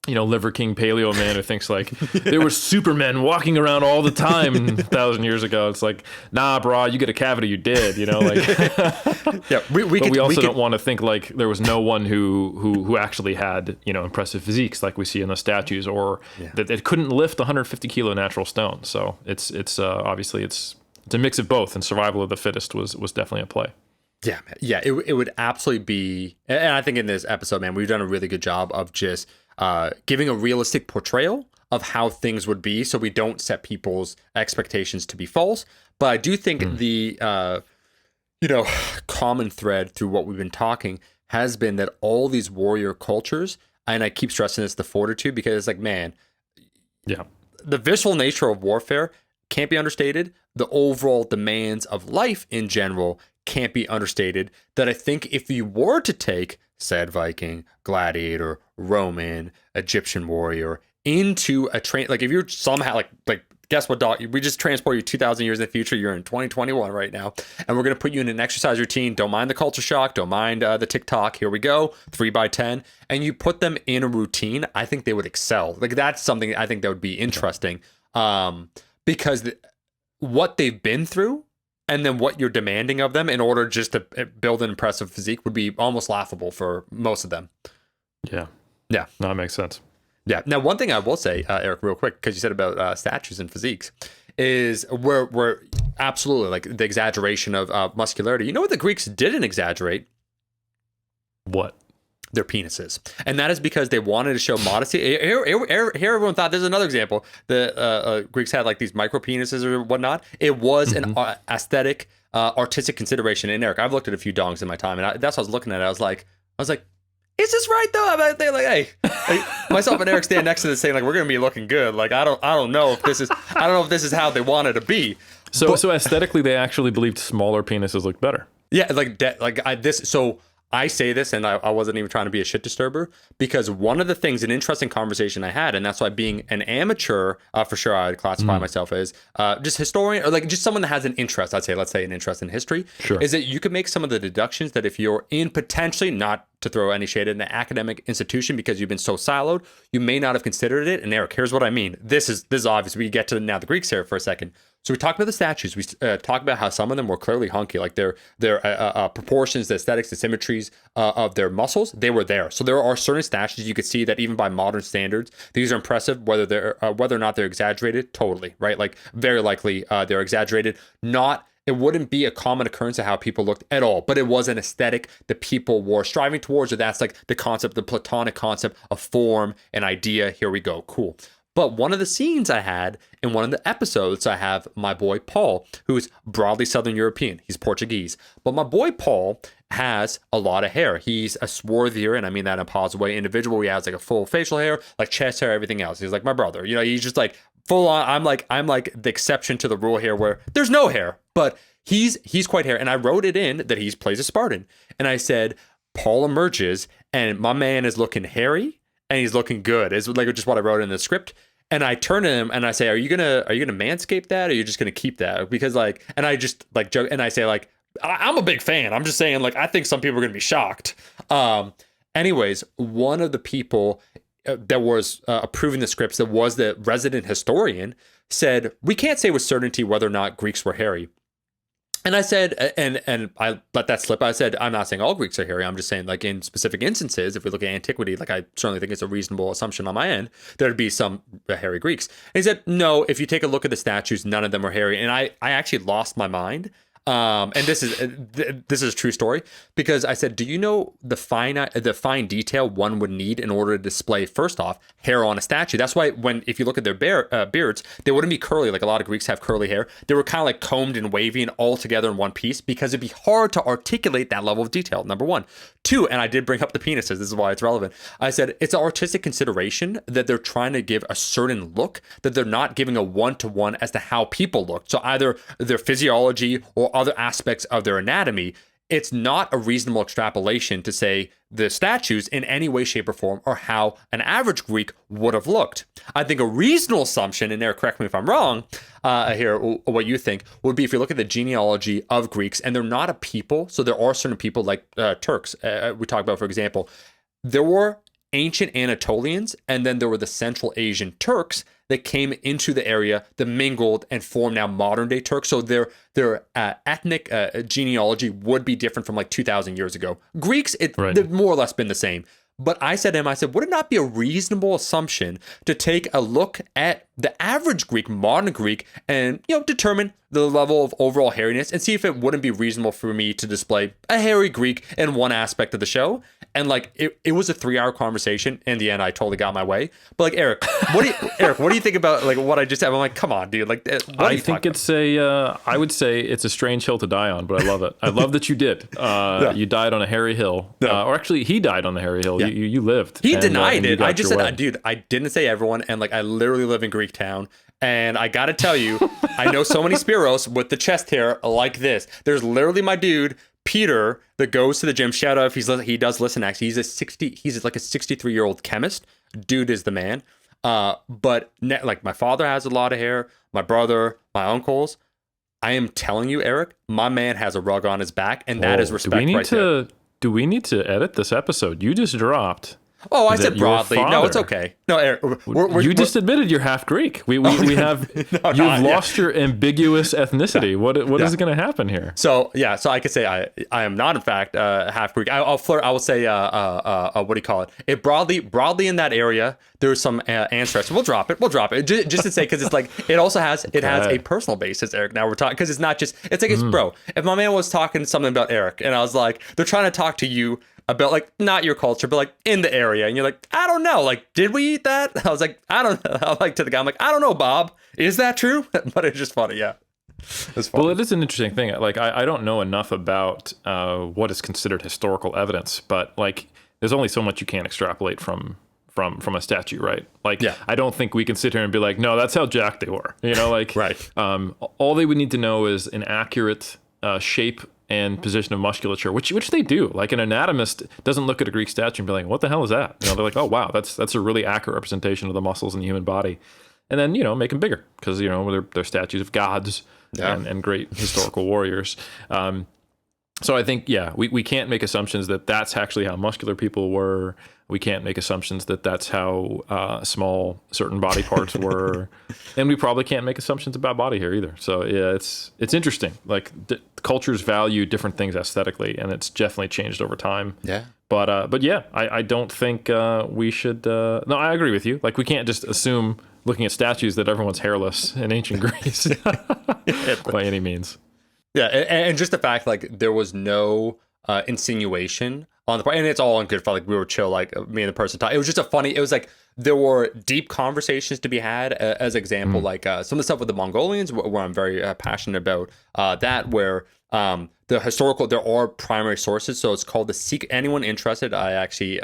you know, Liver King Paleo Man who thinks like there were supermen walking around all the time 1,000 years ago. It's like, nah, bro, you get a cavity, you did, you know, like. Yeah, we also don't want to think like there was no one who actually had, you know, impressive physiques like we see in the statues, or that it couldn't lift 150 kilo natural stone. So it's obviously it's a mix of both, and survival of the fittest was definitely at play. Yeah, it would absolutely be, and I think in this episode, man, we've done a really good job of just giving a realistic portrayal of how things would be, so we don't set people's expectations to be false. But I do think the you know, common thread through what we've been talking has been that all these warrior cultures, and I keep stressing this, the fortitude, because it's like, man, the visceral nature of warfare can't be understated. The overall demands of life in general can't be understated. That I think if you were to take said Viking, gladiator, Roman, Egyptian warrior into a train, like if you're somehow like guess what, dog? We just transport you 2,000 years in the future. You're in 2021 right now, and we're gonna put you in an exercise routine. Don't mind the culture shock. Don't mind the TikTok. Here we go, 3x10, and you put them in a routine. I think they would excel. Like, that's something I think that would be interesting, because what they've been through, and then what you're demanding of them in order just to build an impressive physique would be almost laughable for most of them. Yeah. No, that makes sense. Yeah. Now, one thing I will say, Eric, real quick, because you said about statues and physiques, is we're absolutely like the exaggeration of muscularity. You know what the Greeks didn't exaggerate? What? Their penises. And that is because they wanted to show modesty. Here everyone thought, there's another example. The Greeks had like these micro penises or whatnot. It was an aesthetic, artistic consideration. And Eric, I've looked at a few dongs in my time, and that's what I was looking at. I was like, is this right though? They're like, hey, like, myself and Eric stand next to this saying like, we're gonna be looking good. Like, I don't know if this is how they wanted to be. So aesthetically, they actually believed smaller penises looked better. Yeah, so I say this, and I wasn't even trying to be a shit disturber, because one of the things, an interesting conversation I had, and that's why being an amateur, for sure, I would classify myself as just historian, or like just someone that has an interest, let's say an interest in history, is that you could make some of the deductions that if you're in potentially, not to throw any shade at an academic institution because you've been so siloed, you may not have considered it. And Eric, here's what I mean. This is obvious. We get to now the Greeks here for a second. So we talked about the statues. We talked about how some of them were clearly hunky, like their proportions, the aesthetics, the symmetries of their muscles. They were there. So there are certain statues you could see that even by modern standards, these are impressive. Whether or not they're exaggerated, totally right. Like very likely they're exaggerated. It wouldn't be a common occurrence of how people looked at all, but it was an aesthetic that people were striving towards, or that's like the concept, the Platonic concept of form and idea. Here we go. Cool. But one of the scenes I had in one of the episodes, I have my boy Paul, who's broadly Southern European. He's Portuguese. But my boy Paul has a lot of hair. He's a swarthier, and I mean that in a positive way, individual. He has like a full facial hair, like chest hair, everything else. He's like my brother. You know, he's just like full on. I'm like the exception to the rule here where there's no hair, but he's quite hair. And I wrote it in that he plays a Spartan. And I said, Paul emerges, and my man is looking hairy, and he's looking good. Is like just what I wrote in the script. And I turn to him and I say, are you gonna manscape that, or are you just gonna keep that? Because like, and I just like joke, and I say like, I'm a big fan. I'm just saying like, I think some people are gonna be shocked. Anyways, one of the people that was approving the scripts, that was the resident historian, said, we can't say with certainty whether or not Greeks were hairy. And I said, and I let that slip. I said, I'm not saying all Greeks are hairy. I'm just saying, like, in specific instances, if we look at antiquity, like, I certainly think it's a reasonable assumption on my end, there'd be some hairy Greeks. And he said, no, if you take a look at the statues, none of them are hairy. And I actually lost my mind. And this is a true story, because I said, do you know the fine detail one would need in order to display, first off, hair on a statue? That's why if you look at their beards, they wouldn't be curly like a lot of Greeks have curly hair. They were kind of like combed and wavy and all together in one piece, because it'd be hard to articulate that level of detail. Number one. Two, and I did bring up the penises. This is why it's relevant. I said it's an artistic consideration that they're trying to give a certain look, that they're not giving a one-to-one as to how people look. So either their physiology or other aspects of their anatomy. It's not a reasonable extrapolation to say the statues in any way, shape, or form are how an average Greek would have looked. I think a reasonable assumption, and Eric, correct me if I'm wrong, here, what you think, would be if you look at the genealogy of Greeks, and they're not a people, so there are certain people like Turks, we talked about, for example, there were ancient Anatolians, and then there were the Central Asian Turks that came into the area, that mingled and formed now modern day Turks. So their ethnic genealogy would be different from like 2,000 years ago. Greeks, they've more or less been the same. But I said to him, would it not be a reasonable assumption to take a look at the average Greek, modern Greek, and determine the level of overall hairiness and see if it wouldn't be reasonable for me to display a hairy Greek in one aspect of the show? And like it was a 3-hour conversation. In the end, I totally got my way. But like Eric, what do you think about like what I just said? I'm like, come on, dude. Like, I think it's I would say it's a strange hill to die on, but I love it. I love that you did. Yeah. You died on a hairy hill, or actually, he died on the hairy hill. Yeah. You lived. He denied and it. I just said, dude, I didn't say everyone, and like I literally live in Greek town. And I gotta tell you, I know so many Spiros with the chest hair like this. There's literally my dude Peter that goes to the gym. Shout out if he does listen. Actually, he's like a 63-year-old chemist. Dude is the man. But like my father has a lot of hair. My brother, my uncles. I am telling you, Eric, my man has a rug on his back, and that is respect there. Do we need to edit this episode? You just dropped. Oh, I said broadly. No, it's okay. No, Eric, you just admitted you're half Greek. We have you've lost your ambiguous ethnicity. Yeah. What is going to happen here? So I could say I am not in fact half Greek. I will say what do you call it? It broadly in that area. There's some ancestors. We'll drop it just to say, because it's like it also has has a personal basis, Eric. Now we're talking, because it's not just it's like it's bro. If my man was talking something about Eric, and I was like, they're trying to talk to you about like not your culture, but like in the area, and you're like, I don't know, like did we eat that? I was like, I don't know. I'm like to the guy, I'm like, I don't know, Bob. Is that true? But it's just funny, yeah. It's funny. Well, it is an interesting thing. Like I don't know enough about what is considered historical evidence, but like there's only so much you can extrapolate from a statue, right? Like, yeah. I don't think we can sit here and be like, no, that's how jacked they were. Like, right. All they would need to know is an accurate shape and position of musculature, which they do. Like an anatomist doesn't look at a Greek statue and be like, what the hell is that? They're like, oh wow, that's a really accurate representation of the muscles in the human body. And then, make them bigger because, they're statues of gods and great historical warriors. So I think, we can't make assumptions that that's actually how muscular people were. We can't make assumptions that that's how small certain body parts were. And we probably can't make assumptions about body hair either. So yeah, it's interesting. Like cultures value different things aesthetically, and it's definitely changed over time. Yeah. But yeah, I don't think we should. No, I agree with you. Like we can't just assume looking at statues that everyone's hairless in ancient Greece by any means. Yeah, and just the fact like there was no insinuation on the part, and it's all in good fun. Like we were chill, like me and the person talking. It was just it was like there were deep conversations to be had. As example, like some of the stuff with the Mongolians, where I'm very passionate about that, where the historical, there are primary sources. So it's called the secret. Anyone interested, I actually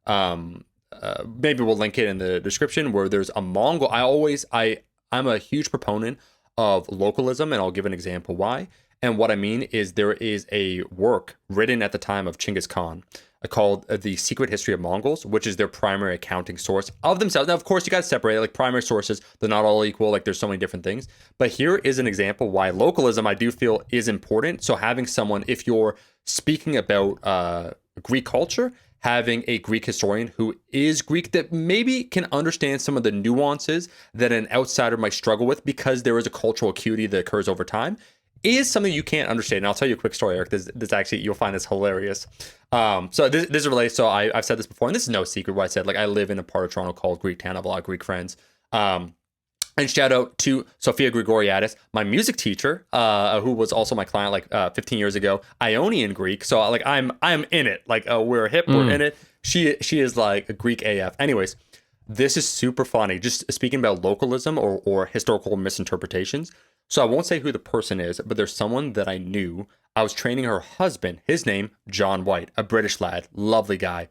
maybe we'll link it in the description, where there's a Mongol. I'm a huge proponent of localism, and I'll give an example why. And what I mean is there is a work written at the time of Chinggis Khan called The Secret History of Mongols, which is their primary accounting source of themselves. Now, of course, you got to separate it. Like primary sources, they're not all equal. Like there's so many different things. But here is an example why localism, I do feel, is important. So having someone, if you're speaking about Greek culture, having a Greek historian who is Greek that maybe can understand some of the nuances that an outsider might struggle with because there is a cultural acuity that occurs over time is something you can't understand. And I'll tell you a quick story, Eric. This actually, you'll find this hilarious. So this is related. So I've said this before, and this is no secret what I said. Like, I live in a part of Toronto called Greektown. I have a lot of Greek friends. And shout out to Sophia Grigoriadis, my music teacher, who was also my client like 15 years ago, Ionian Greek. So like I'm in it. Like we're hip, we're in it. She is like a Greek AF. Anyways, this is super funny. Just speaking about localism or historical misinterpretations. So I won't say who the person is, but there's someone that I knew. I was training her husband. His name, John White, a British lad, lovely guy.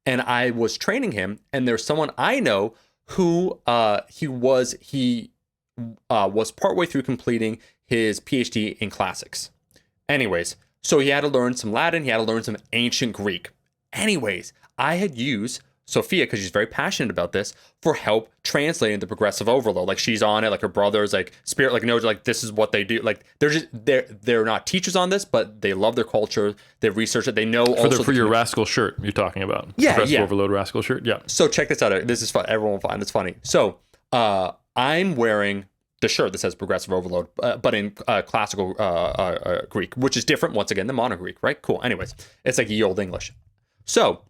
And I was training him, and there's someone I know who he was partway through completing his PhD in classics. Anyways, so he had to learn some Latin, he had to learn some ancient Greek. Anyways, I had used Sophia, because she's very passionate about this, for help translating the progressive overload. Like, she's on it, like her brother's like spirit, like knows like this is what they do. Like they're not teachers on this, but they love their culture, they research it, they know for your rascal shirt you're talking about. Yeah, progressive overload rascal shirt. Yeah. So check this out. This is fun. Everyone will find this funny. So I'm wearing the shirt that says progressive overload, but in classical Greek, which is different once again than modern Greek, right? Cool. Anyways, it's like ye old English. So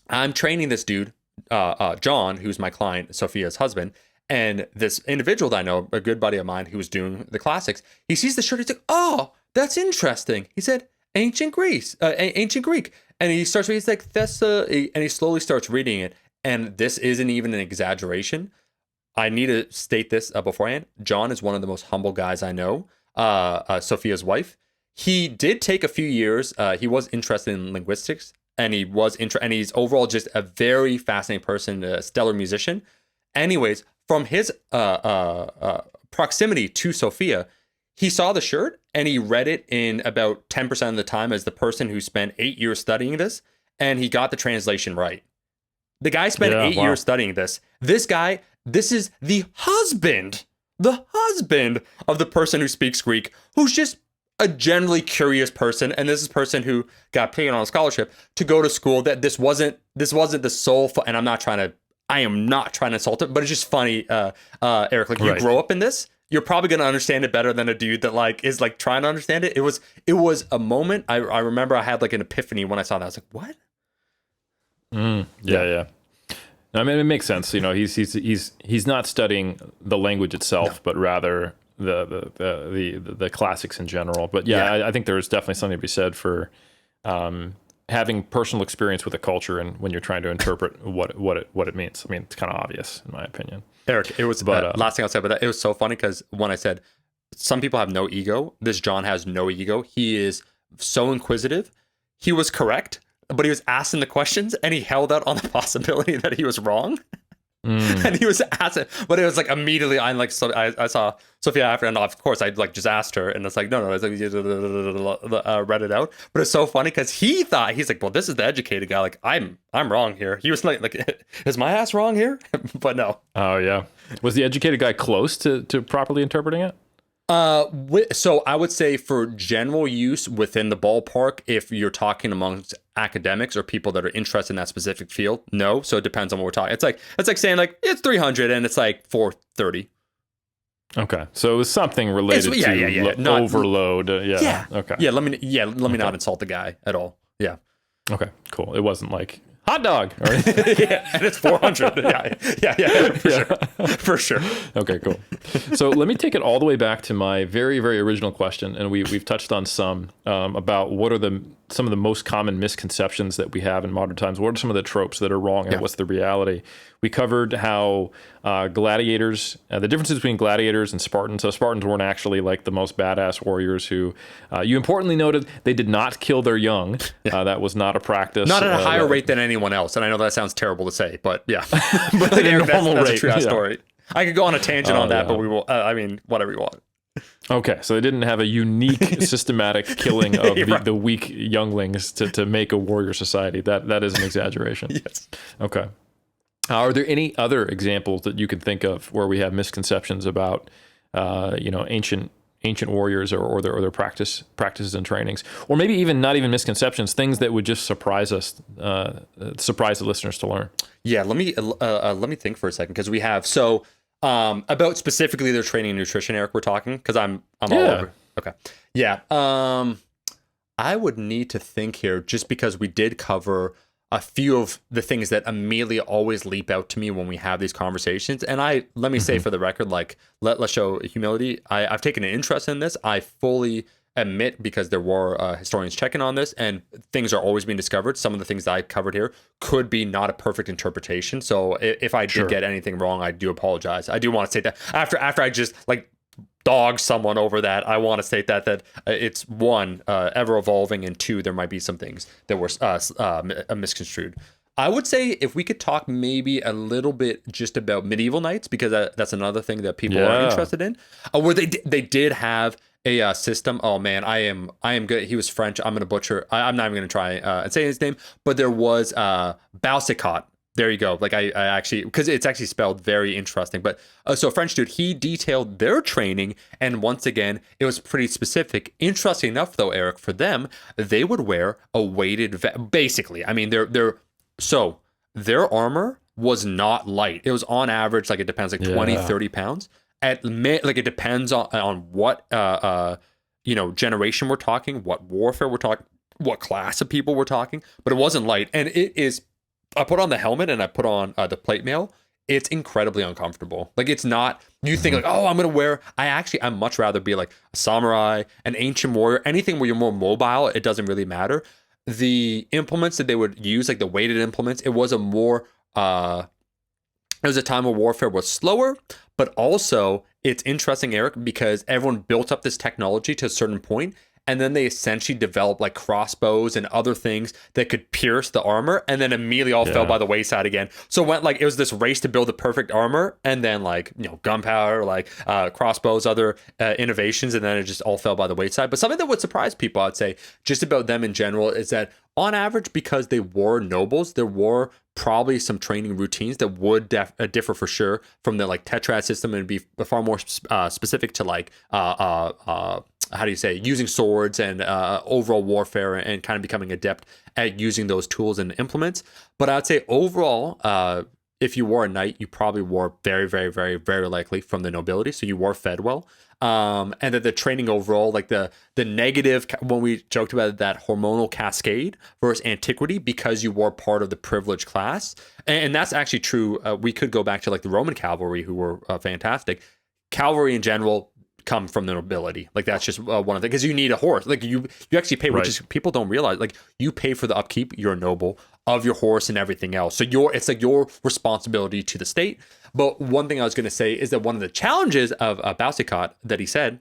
I'm training this dude, John, who's my client, Sophia's husband, and this individual that I know, a good buddy of mine who was doing the classics, he sees the shirt, he's like, oh, that's interesting. He said, ancient Greece, ancient Greek. And he starts reading, he's like, and he slowly starts reading it. And this isn't even an exaggeration. I need to state this beforehand. John is one of the most humble guys I know, Sophia's wife. He did take a few years. He was interested in linguistics. And and he's overall just a very fascinating person, a stellar musician. Anyways, from his proximity to Sophia, he saw the shirt and he read it in about 10% of the time as the person who spent 8 years studying this, and he got the translation right. The guy spent 8 years studying this. This guy, this is the husband of the person who speaks Greek, who's just a generally curious person, and this is a person who got paid on a scholarship to go to school. That this wasn't the sole. And I am not trying to insult it, but it's just funny, Eric. Like, you grow up in this, you're probably gonna understand it better than a dude that like is like trying to understand it. It was a moment. I remember I had like an epiphany when I saw that. I was like, what? Yeah. I mean, it makes sense. You know, he's not studying the language itself, but rather the classics in general. But I think there's definitely something to be said for having personal experience with a culture, and when you're trying to interpret what it means. I mean, it's kind of obvious in my opinion. Eric, it was last thing I'll say about that. It was so funny because when I said some people have no ego, this John has no ego. He is so inquisitive. He was correct, but he was asking the questions, and he held out on the possibility that he was wrong. And he was asking, but it was like immediately I saw Sophia after, and of course I like just asked her, and it's like no, it's like read it out. But it's so funny because he's like, well, this is the educated guy. Like I'm wrong here. He was like, is my ass wrong here? But no. Oh yeah, was the educated guy close to properly interpreting it? So I would say for general use within the ballpark, if you're talking amongst academics or people that are interested in that specific field, no. So it depends on what we're talking. It's like saying like it's 300 and it's like 430. Okay, so it was something related to overload. Okay. Let me not insult the guy at all. Yeah. Okay. Cool. It wasn't like hot dog. Right? And it's 400. For sure. Okay, cool. So let me take it all the way back to my very, very original question, and we've touched on some about what are some of the most common misconceptions that we have in modern times. What are some of the tropes that are wrong, and what's the reality? We covered how gladiators, the differences between gladiators and Spartans. So Spartans weren't actually like the most badass warriors who, you importantly noted, they did not kill their young. That was not a practice. Not at a higher rate than anyone else. And I know that sounds terrible to say, but yeah. But like, that's a true story. I could go on a tangent on that, but we will, whatever you want. Okay, so they didn't have a unique systematic killing of the weak younglings to make a warrior society. That is an exaggeration. Yes. Okay. Are there any other examples that you can think of where we have misconceptions about, ancient ancient warriors or their practices and trainings, or maybe even not even misconceptions, things that would just surprise us, surprise the listeners to learn. Yeah, let me think for a second, because we have about specifically their training and nutrition, Eric. We're talking, because I'm all over. Okay, yeah. I would need to think here, just because we did cover a few of the things that immediately always leap out to me when we have these conversations. And let me say for the record, like, let's show humility. I've taken an interest in this. I fully admit, because there were historians checking on this, and things are always being discovered. Some of the things that I covered here could be not a perfect interpretation. So if I did get anything wrong, I do apologize. I do want to say that after I just like dog someone over that, I want to state that it's one, ever evolving, and two, there might be some things that were misconstrued. I would say if we could talk maybe a little bit just about medieval knights, because that's another thing that people are interested in, where they did have a system. Oh man, I am good. He was French. I'm gonna butcher. I'm not even gonna try and say his name, but there was Balsicot. There you go. Like I actually, because it's actually spelled very interesting. But so a French dude, he detailed their training, and once again, it was pretty specific. Interesting enough, though, Eric, for them, they would wear a weighted vest. Basically, I mean, their armor was not light. It was on average, like, it depends, like 20, 30 pounds. Like, it depends on what generation we're talking, what warfare we're talking, what class of people we're talking. But it wasn't light, and it is. I put on the helmet and I put on the plate mail. It's incredibly uncomfortable. Like, it's not, you think like, oh, I'm going to wear, I'd much rather be like a samurai, an ancient warrior, anything where you're more mobile. It doesn't really matter. The implements that they would use, like the weighted implements, it was a time where warfare was slower, but also it's interesting, Eric, because everyone built up this technology to a certain point, and then they essentially developed like crossbows and other things that could pierce the armor, and then immediately all fell by the wayside again. So it was this race to build the perfect armor, and then gunpowder, crossbows, other innovations, and then it just all fell by the wayside. But something that would surprise people, I'd say, just about them in general, is that on average, because they were nobles, there were probably some training routines that would differ for sure from the like tetrad system, and be far more specific to how do you say, using swords and overall warfare, and kind of becoming adept at using those tools and implements. But I'd say overall, if you wore a knight, you probably wore very, very, very, very likely from the nobility. So you wore fed well. And that the training overall, like the negative, when we joked about that hormonal cascade versus antiquity, because you were part of the privileged class. And that's actually true. We could go back to like the Roman cavalry, who were fantastic. Cavalry in general come from the nobility. Like, that's just one of the, because you need a horse. Like, you actually pay, which is, people don't realize, like, you pay for the upkeep, you're a noble, of your horse and everything else. So it's like your responsibility to the state. But one thing I was going to say is that one of the challenges of Balsicot that he said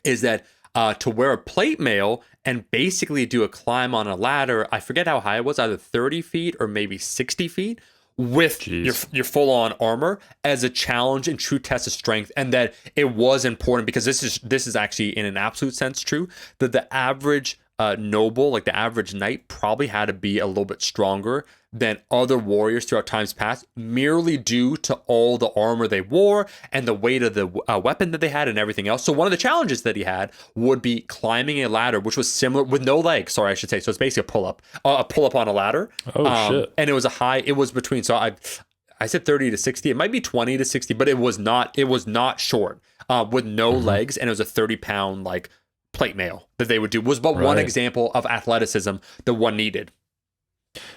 is that to wear a plate mail and basically do a climb on a ladder, I forget how high it was, either 30 feet or maybe 60 feet, with your full-on armor, as a challenge and true test of strength. And that it was important, because this is actually in an absolute sense true, that the average noble, like the average knight, probably had to be a little bit stronger than other warriors throughout times past, merely due to all the armor they wore and the weight of the weapon that they had and everything else. So one of the challenges that he had would be climbing a ladder, which was similar, with no legs, sorry, I should say. So it's basically a pull-up on a ladder. Shit. And it was between, so I said 30 to 60. It might be 20 to 60, but it was not short, with no legs, and it was a 30-pound like plate mail that they would do. Was but one example of athleticism that one needed.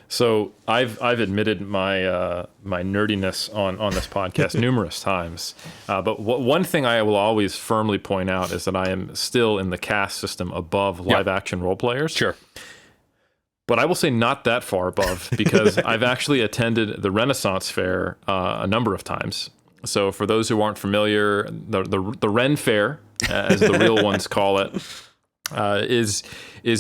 So I've admitted my my nerdiness on this podcast numerous times, but one thing I will always firmly point out is that I am still in the caste system above live action role players. Sure. But I will say not that far above, because I've actually attended the Renaissance Fair a number of times. So for those who aren't familiar, the Ren Fair, as the real ones call it, is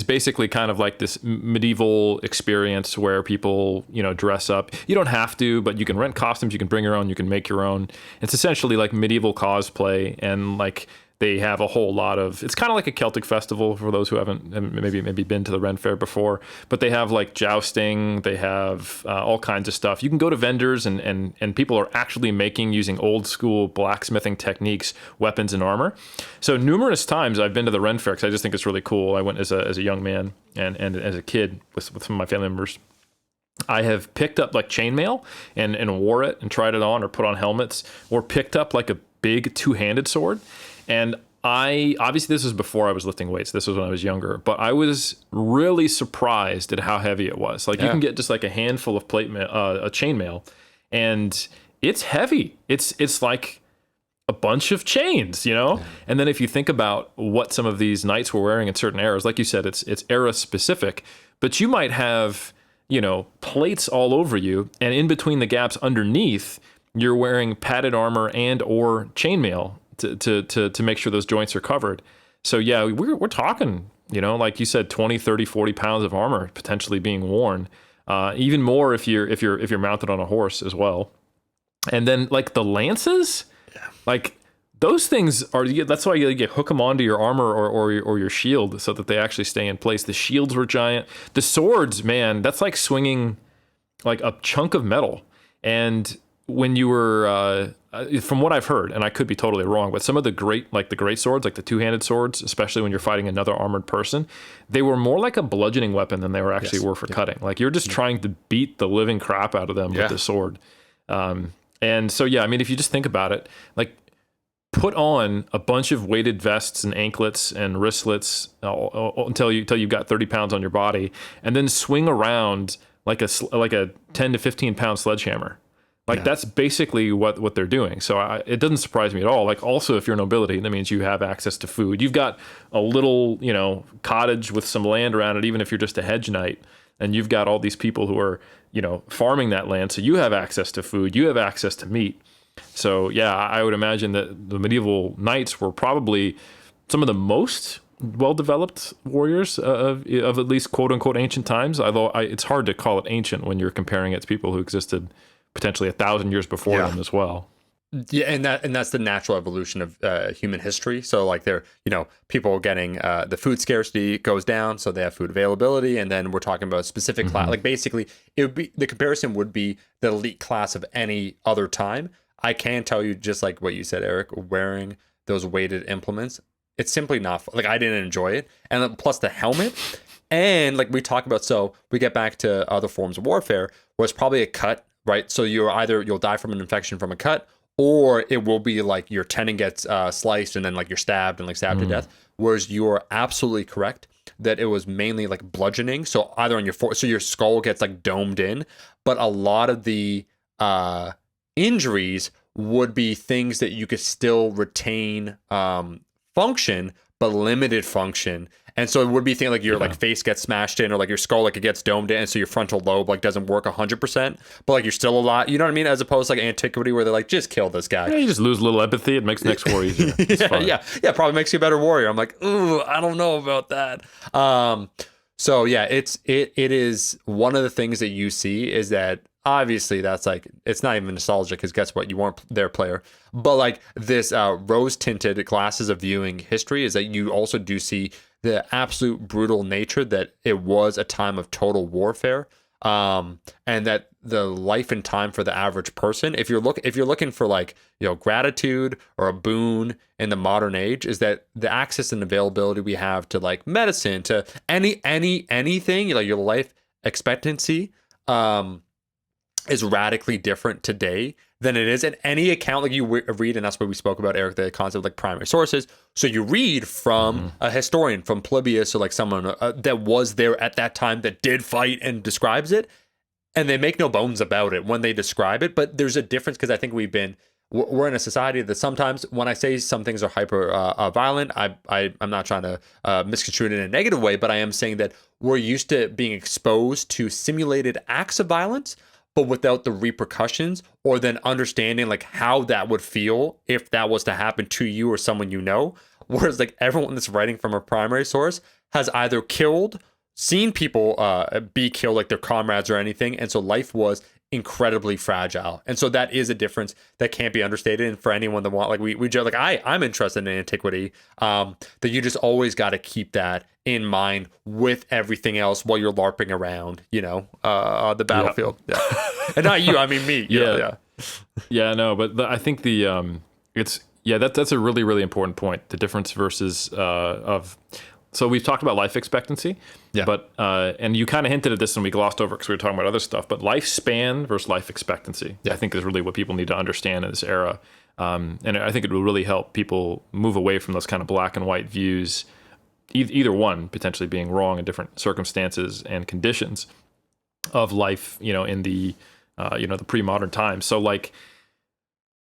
basically kind of like this medieval experience where people, dress up. You don't have to, but you can rent costumes, you can bring your own, you can make your own. It's essentially like medieval cosplay, and like They have a whole lot of, it's kind of like a Celtic festival for those who haven't maybe been to the Ren Fair before, but they have like jousting, they have all kinds of stuff. You can go to vendors and people are actually making, using old school blacksmithing techniques, weapons and armor. So numerous times I've been to the Ren Fair because I just think it's really cool. I went as a young man and as a kid with some of my family members. I have picked up like chainmail and wore it and tried it on or put on helmets, or picked up like a big two-handed sword. And obviously this was before I was lifting weights. This was when I was younger, but I was really surprised at how heavy it was. Like you can get just like a handful of a chainmail, and it's heavy. It's like a bunch of chains, you know? And then if you think about what some of these knights were wearing in certain eras, like you said, it's era specific, but you might have, you know, plates all over you, and in between the gaps underneath, you're wearing padded armor and or chainmail to make sure those joints are covered. So yeah, we're talking, you know, like you said, 20, 30, 40 pounds of armor potentially being worn. Even more if you're mounted on a horse as well. And then like the lances, like those things are, that's why you hook them onto your armor or your shield so that they actually stay in place. The shields were giant. The swords, man, that's like swinging like a chunk of metal. And when you were, from what I've heard, and I could be totally wrong, but some of the great swords, like the two-handed swords, especially when you're fighting another armored person, they were more like a bludgeoning weapon than they were actually were for cutting. Like you're just trying to beat the living crap out of them with the sword. And so, yeah, I mean, if you just think about it, like put on a bunch of weighted vests and anklets and wristlets until you've got 30 pounds on your body, and then swing around like a 10 to 15 pound sledgehammer. Like that's basically what they're doing. So it doesn't surprise me at all. Like also, if you're nobility, that means you have access to food. You've got a little, you know, cottage with some land around it, even if you're just a hedge knight, and you've got all these people who are, you know, farming that land. So you have access to food. You have access to meat. So yeah, I would imagine that the medieval knights were probably some of the most well-developed warriors of at least quote unquote ancient times. Although it's hard to call it ancient when you're comparing it to people who existed potentially 1,000 years before them as well. Yeah, and that's the natural evolution of human history. So like they're, you know, people getting the food scarcity goes down, so they have food availability, and then we're talking about a specific class. Like basically, it would be, the comparison would be the elite class of any other time. I can tell you, just like what you said, Eric, wearing those weighted implements, it's simply not like I didn't enjoy it, and then plus the helmet. And like we talk about, so we get back to other forms of warfare, where it's probably a cut. Right, so you'll die from an infection from a cut, or it will be like your tendon gets sliced and then like you're stabbed to death. Whereas you're absolutely correct that it was mainly like bludgeoning. So either on so your skull gets like domed in, but a lot of the injuries would be things that you could still retain function, but limited function. And so it would be things like your like face gets smashed in, or like your skull like it gets domed in, and so your frontal lobe like doesn't work 100%, but like you're still alive. You know what I mean? As opposed to like antiquity, where they're like, just kill this guy. Yeah, you just lose a little empathy. It makes the next war easier. yeah, probably makes you a better warrior. I'm like, ooh, I don't know about that. So yeah, it is one of the things that you see is that obviously that's like, it's not even nostalgia, because guess what, you weren't their player, but like this rose tinted glasses of viewing history is that you also do see the absolute brutal nature that it was a time of total warfare, and that the life and time for the average person, if you're looking for like, you know, gratitude or a boon in the modern age, is that the access and availability we have to like medicine, to anything, like your life expectancy is radically different today than it is in any account. Like you read, and that's what we spoke about, Eric, the concept of like primary sources. So you read from a historian, from Polybius, or like someone that was there at that time that did fight and describes it, and they make no bones about it when they describe it. But there's a difference, because I think we're in a society that sometimes when I say some things are hyper violent, I'm not trying to misconstrue it in a negative way, but I am saying that we're used to being exposed to simulated acts of violence, but without the repercussions, or then understanding like how that would feel if that was to happen to you or someone you know. Whereas like everyone that's writing from a primary source has either seen people be killed, like their comrades or anything, and so life was incredibly fragile. And so that is a difference that can't be understated. And for anyone that want, like we joke, like I'm interested in antiquity, that you just always got to keep that in mind with everything else while you're LARPing around, the battlefield. Yeah. And not you, I mean me. Yeah, no, but I think that's a really, really important point. The difference versus so we've talked about life expectancy, but and you kind of hinted at this and we glossed over because we were talking about other stuff. But lifespan versus life expectancy, I think, is really what people need to understand in this era, and I think it will really help people move away from those kind of black and white views, either one potentially being wrong in different circumstances and conditions of life, in the the pre-modern times. So like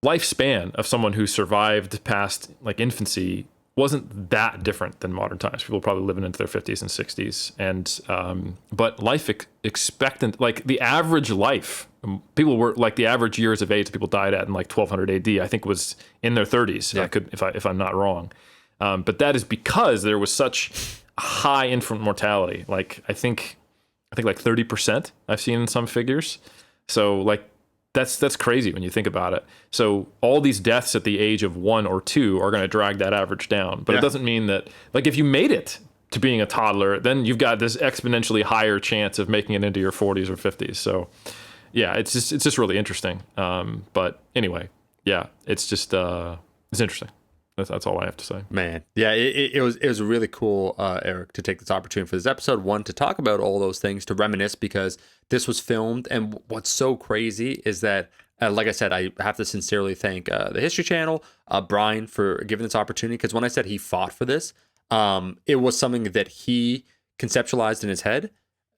lifespan of someone who survived past like infancy wasn't that different than modern times. People probably living into their 50s and 60s. And but life expectant, like the average life, people were like the average years of age people died at in like 1200 AD, I think was in their 30s. If I'm not wrong. But that is because there was such high infant mortality. Like I think like 30% I've seen in some figures. So like that's crazy when you think about it. So all these deaths at the age of 1 or 2 are going to drag that average down. But it doesn't mean that, like, if you made it to being a toddler, then you've got this exponentially higher chance of making it into your 40s or 50s. So yeah, it's just really interesting. But anyway, yeah, it's just it's interesting. That's all I have to say. Man, yeah, it was really cool, Eric, to take this opportunity for this episode. One, to talk about all those things, to reminisce, because this was filmed. And what's so crazy is that, like I said, I have to sincerely thank the History Channel, Brian, for giving this opportunity. Because when I said he fought for this, it was something that he conceptualized in his head.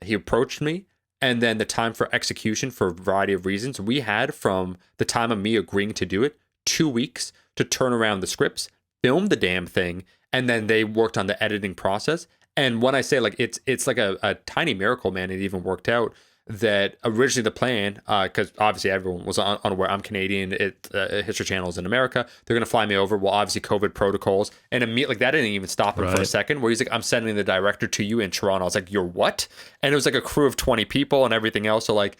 He approached me. And then the time for execution, for a variety of reasons, we had from the time of me agreeing to do it, 2 weeks to turn around the scripts, film the damn thing, and then they worked on the editing process. And when I say like it's like a tiny miracle, man, it even worked out. That originally the plan, because obviously everyone was unaware, I'm Canadian, History Channel is in America, they're going to fly me over. Well, obviously COVID protocols, and immediately, like, that didn't even stop him for a second, where he's like, I'm sending the director to you in Toronto. I was like, you're what? And it was like a crew of 20 people and everything else. So like,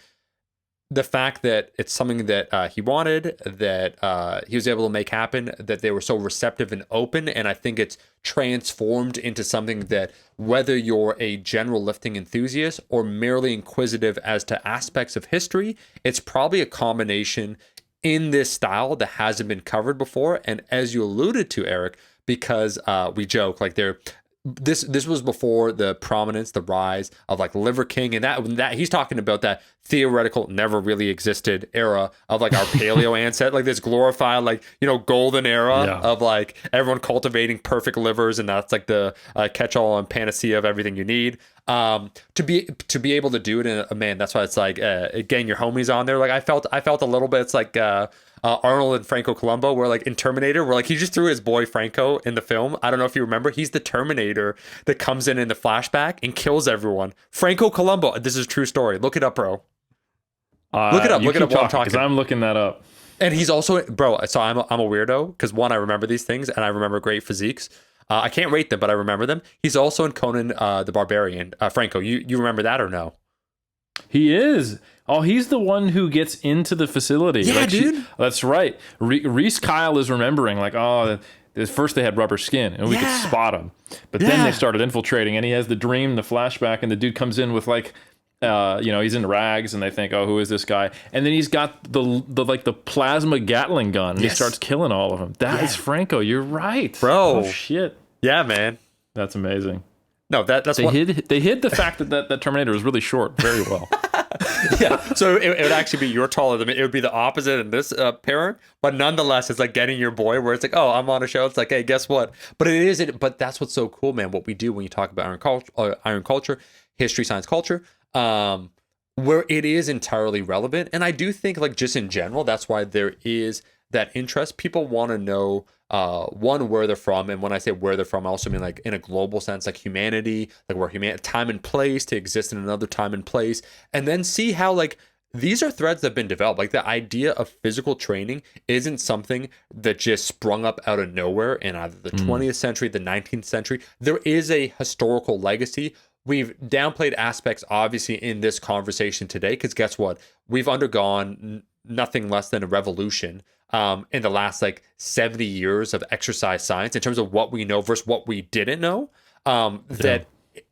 the fact that it's something that he wanted, that he was able to make happen, that they were so receptive and open, and I think it's transformed into something that, whether you're a general lifting enthusiast or merely inquisitive as to aspects of history, it's probably a combination in this style that hasn't been covered before. And as you alluded to, Eric, because we joke, like, this was before the prominence, the rise of like Liver King, and that he's talking about that theoretical, never really existed era of like our paleo ancestor, like this glorified, like, golden era of like everyone cultivating perfect livers, and that's like the catch-all and panacea of everything you need. To be able to do it in man, that's why it's like getting your homies on there. Like I felt a little bit. It's like Arnold and Franco Columbo, where like in Terminator, where like he just threw his boy Franco in the film. I don't know if you remember. He's the Terminator that comes in the flashback and kills everyone. Franco Columbo. This is a true story. Look it up, bro. Look it up. Look it up while I'm talking. Because I'm looking that up. And he's also, bro. So I'm a weirdo because, one, I remember these things and I remember great physiques. I can't rate them, but I remember them. He's also in Conan the Barbarian. Franco, you remember that or no? He is. Oh, he's the one who gets into the facility. Yeah, like, dude. That's right. Reese Kyle is remembering, like, first they had rubber skin and we could spot him. But then they started infiltrating, and he has the dream, the flashback, and the dude comes in with like, he's in rags, and they think, oh, who is this guy? And then he's got the plasma Gatling gun, and he starts killing all of them. That is Franco. You're right, bro. Oh shit. Yeah, man. That's amazing. No, that's they hid the fact that Terminator was really short very well. Yeah, so it would actually be you're taller than me. It would be the opposite in this pairing, but nonetheless, it's like getting your boy, where it's like, oh, I'm on a show. It's like, hey, guess what? But but that's what's so cool, man. What we do when you talk about iron culture, history, science, culture, where it is entirely relevant. And I do think, like, just in general, that's why there is that interest. People want to know, one, where they're from. And when I say where they're from, I also mean like in a global sense, like humanity, like where time and place, to exist in another time and place, and then see how, like, these are threads that have been developed. Like, the idea of physical training isn't something that just sprung up out of nowhere in either the 20th century, the 19th century. There is a historical legacy we've downplayed aspects obviously in this conversation today, because guess what? We've undergone nothing less than a revolution in the last like 70 years of exercise science in terms of what we know versus what we didn't know. That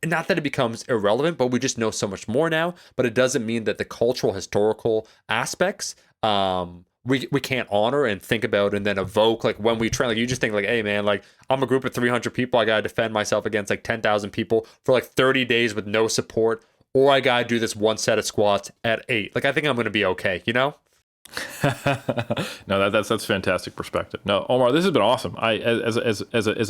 not that it becomes irrelevant, but we just know so much more now. But it doesn't mean that the cultural, historical aspects we can't honor and think about and then evoke. Like when we train, like you just think like, hey man, like I'm a group of 300 people, I gotta defend myself against like 10,000 people for like 30 days with no support, or I gotta do this one set of squats at 8. Like I think I'm gonna be okay, you know? No, that's fantastic perspective. No, Omar, this has been awesome. I as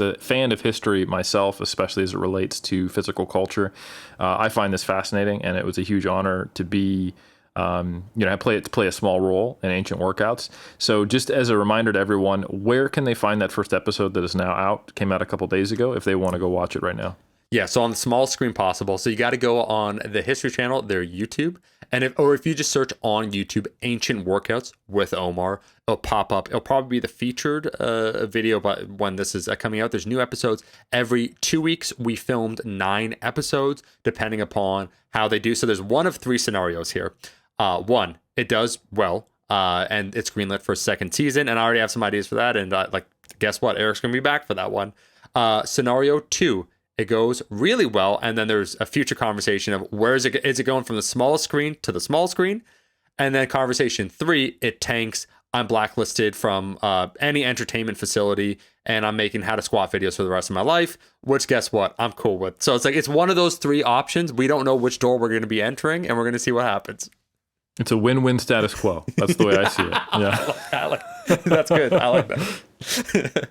a fan of history myself, especially as it relates to physical culture, I find this fascinating, and it was a huge honor to be play a small role in ancient workouts. So just as a reminder to everyone, where can they find that first episode that is now out? Came out a couple days ago, if they want to go watch it right now. Yeah, so on the smallest screen possible. So you got to go on the History Channel, their YouTube, and if you just search on YouTube "Ancient Workouts with Omar," it'll pop up. It'll probably be the featured video, but when this is coming out, there's new episodes every 2 weeks. We filmed 9 episodes, depending upon how they do. So there's one of 3 scenarios here. One, it does well, and it's greenlit for a second season, and I already have some ideas for that. And guess what? Eric's gonna be back for that one. Scenario 2. It goes really well, and then there's a future conversation of where is it going from the smallest screen to the small screen, and then conversation 3, it tanks. I'm blacklisted from any entertainment facility, and I'm making how to squat videos for the rest of my life, which guess what? I'm cool with. So it's one of those 3 options. We don't know which door we're going to be entering, and we're going to see what happens. It's a win-win status quo. That's the way I see it. Yeah, that's good. I like that.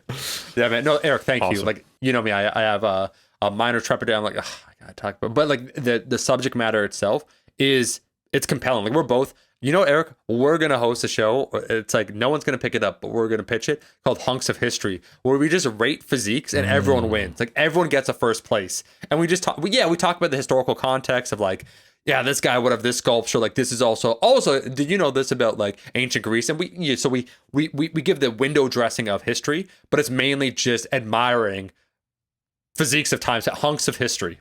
Yeah, man. No, Eric, thank you. Like, you know me, I have a minor trepidation. I'm like, I gotta talk about, but like the subject matter itself it's compelling. Like we're both, Eric, we're gonna host a show. It's like no one's gonna pick it up, but we're gonna pitch it called Hunks of History, where we just rate physiques and everyone wins. Like everyone gets a first place, and we just talk. We talk about the historical context of like, yeah, this guy would have this sculpture. Like this is also. Did you know this about like ancient Greece? And we give the window dressing of history, but it's mainly just admiring physiques of times, hunks of history.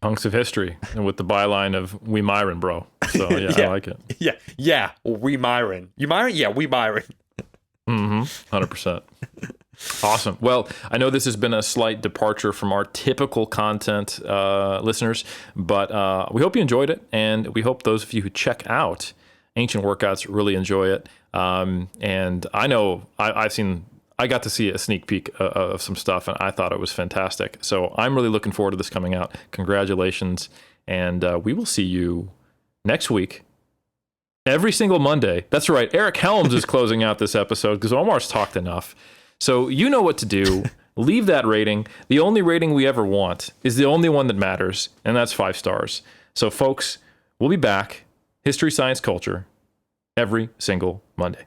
Hunks of history, and with the byline of "We Myron, bro." So yeah, I like it. Yeah. We Myron. You Myron? Yeah, we Myron. 100%. Awesome. Well, I know this has been a slight departure from our typical content, listeners, but we hope you enjoyed it, and we hope those of you who check out Ancient Workouts really enjoy it. And I know I got to see a sneak peek of some stuff, and I thought it was fantastic. So I'm really looking forward to this coming out. Congratulations. And we will see you next week, every single Monday. That's right. Eric Helms is closing out this episode because Omar's talked enough. So you know what to do. Leave that rating. The only rating we ever want is the only one that matters, and that's 5 stars. So folks, we'll be back. History, Science, Culture, every single Monday.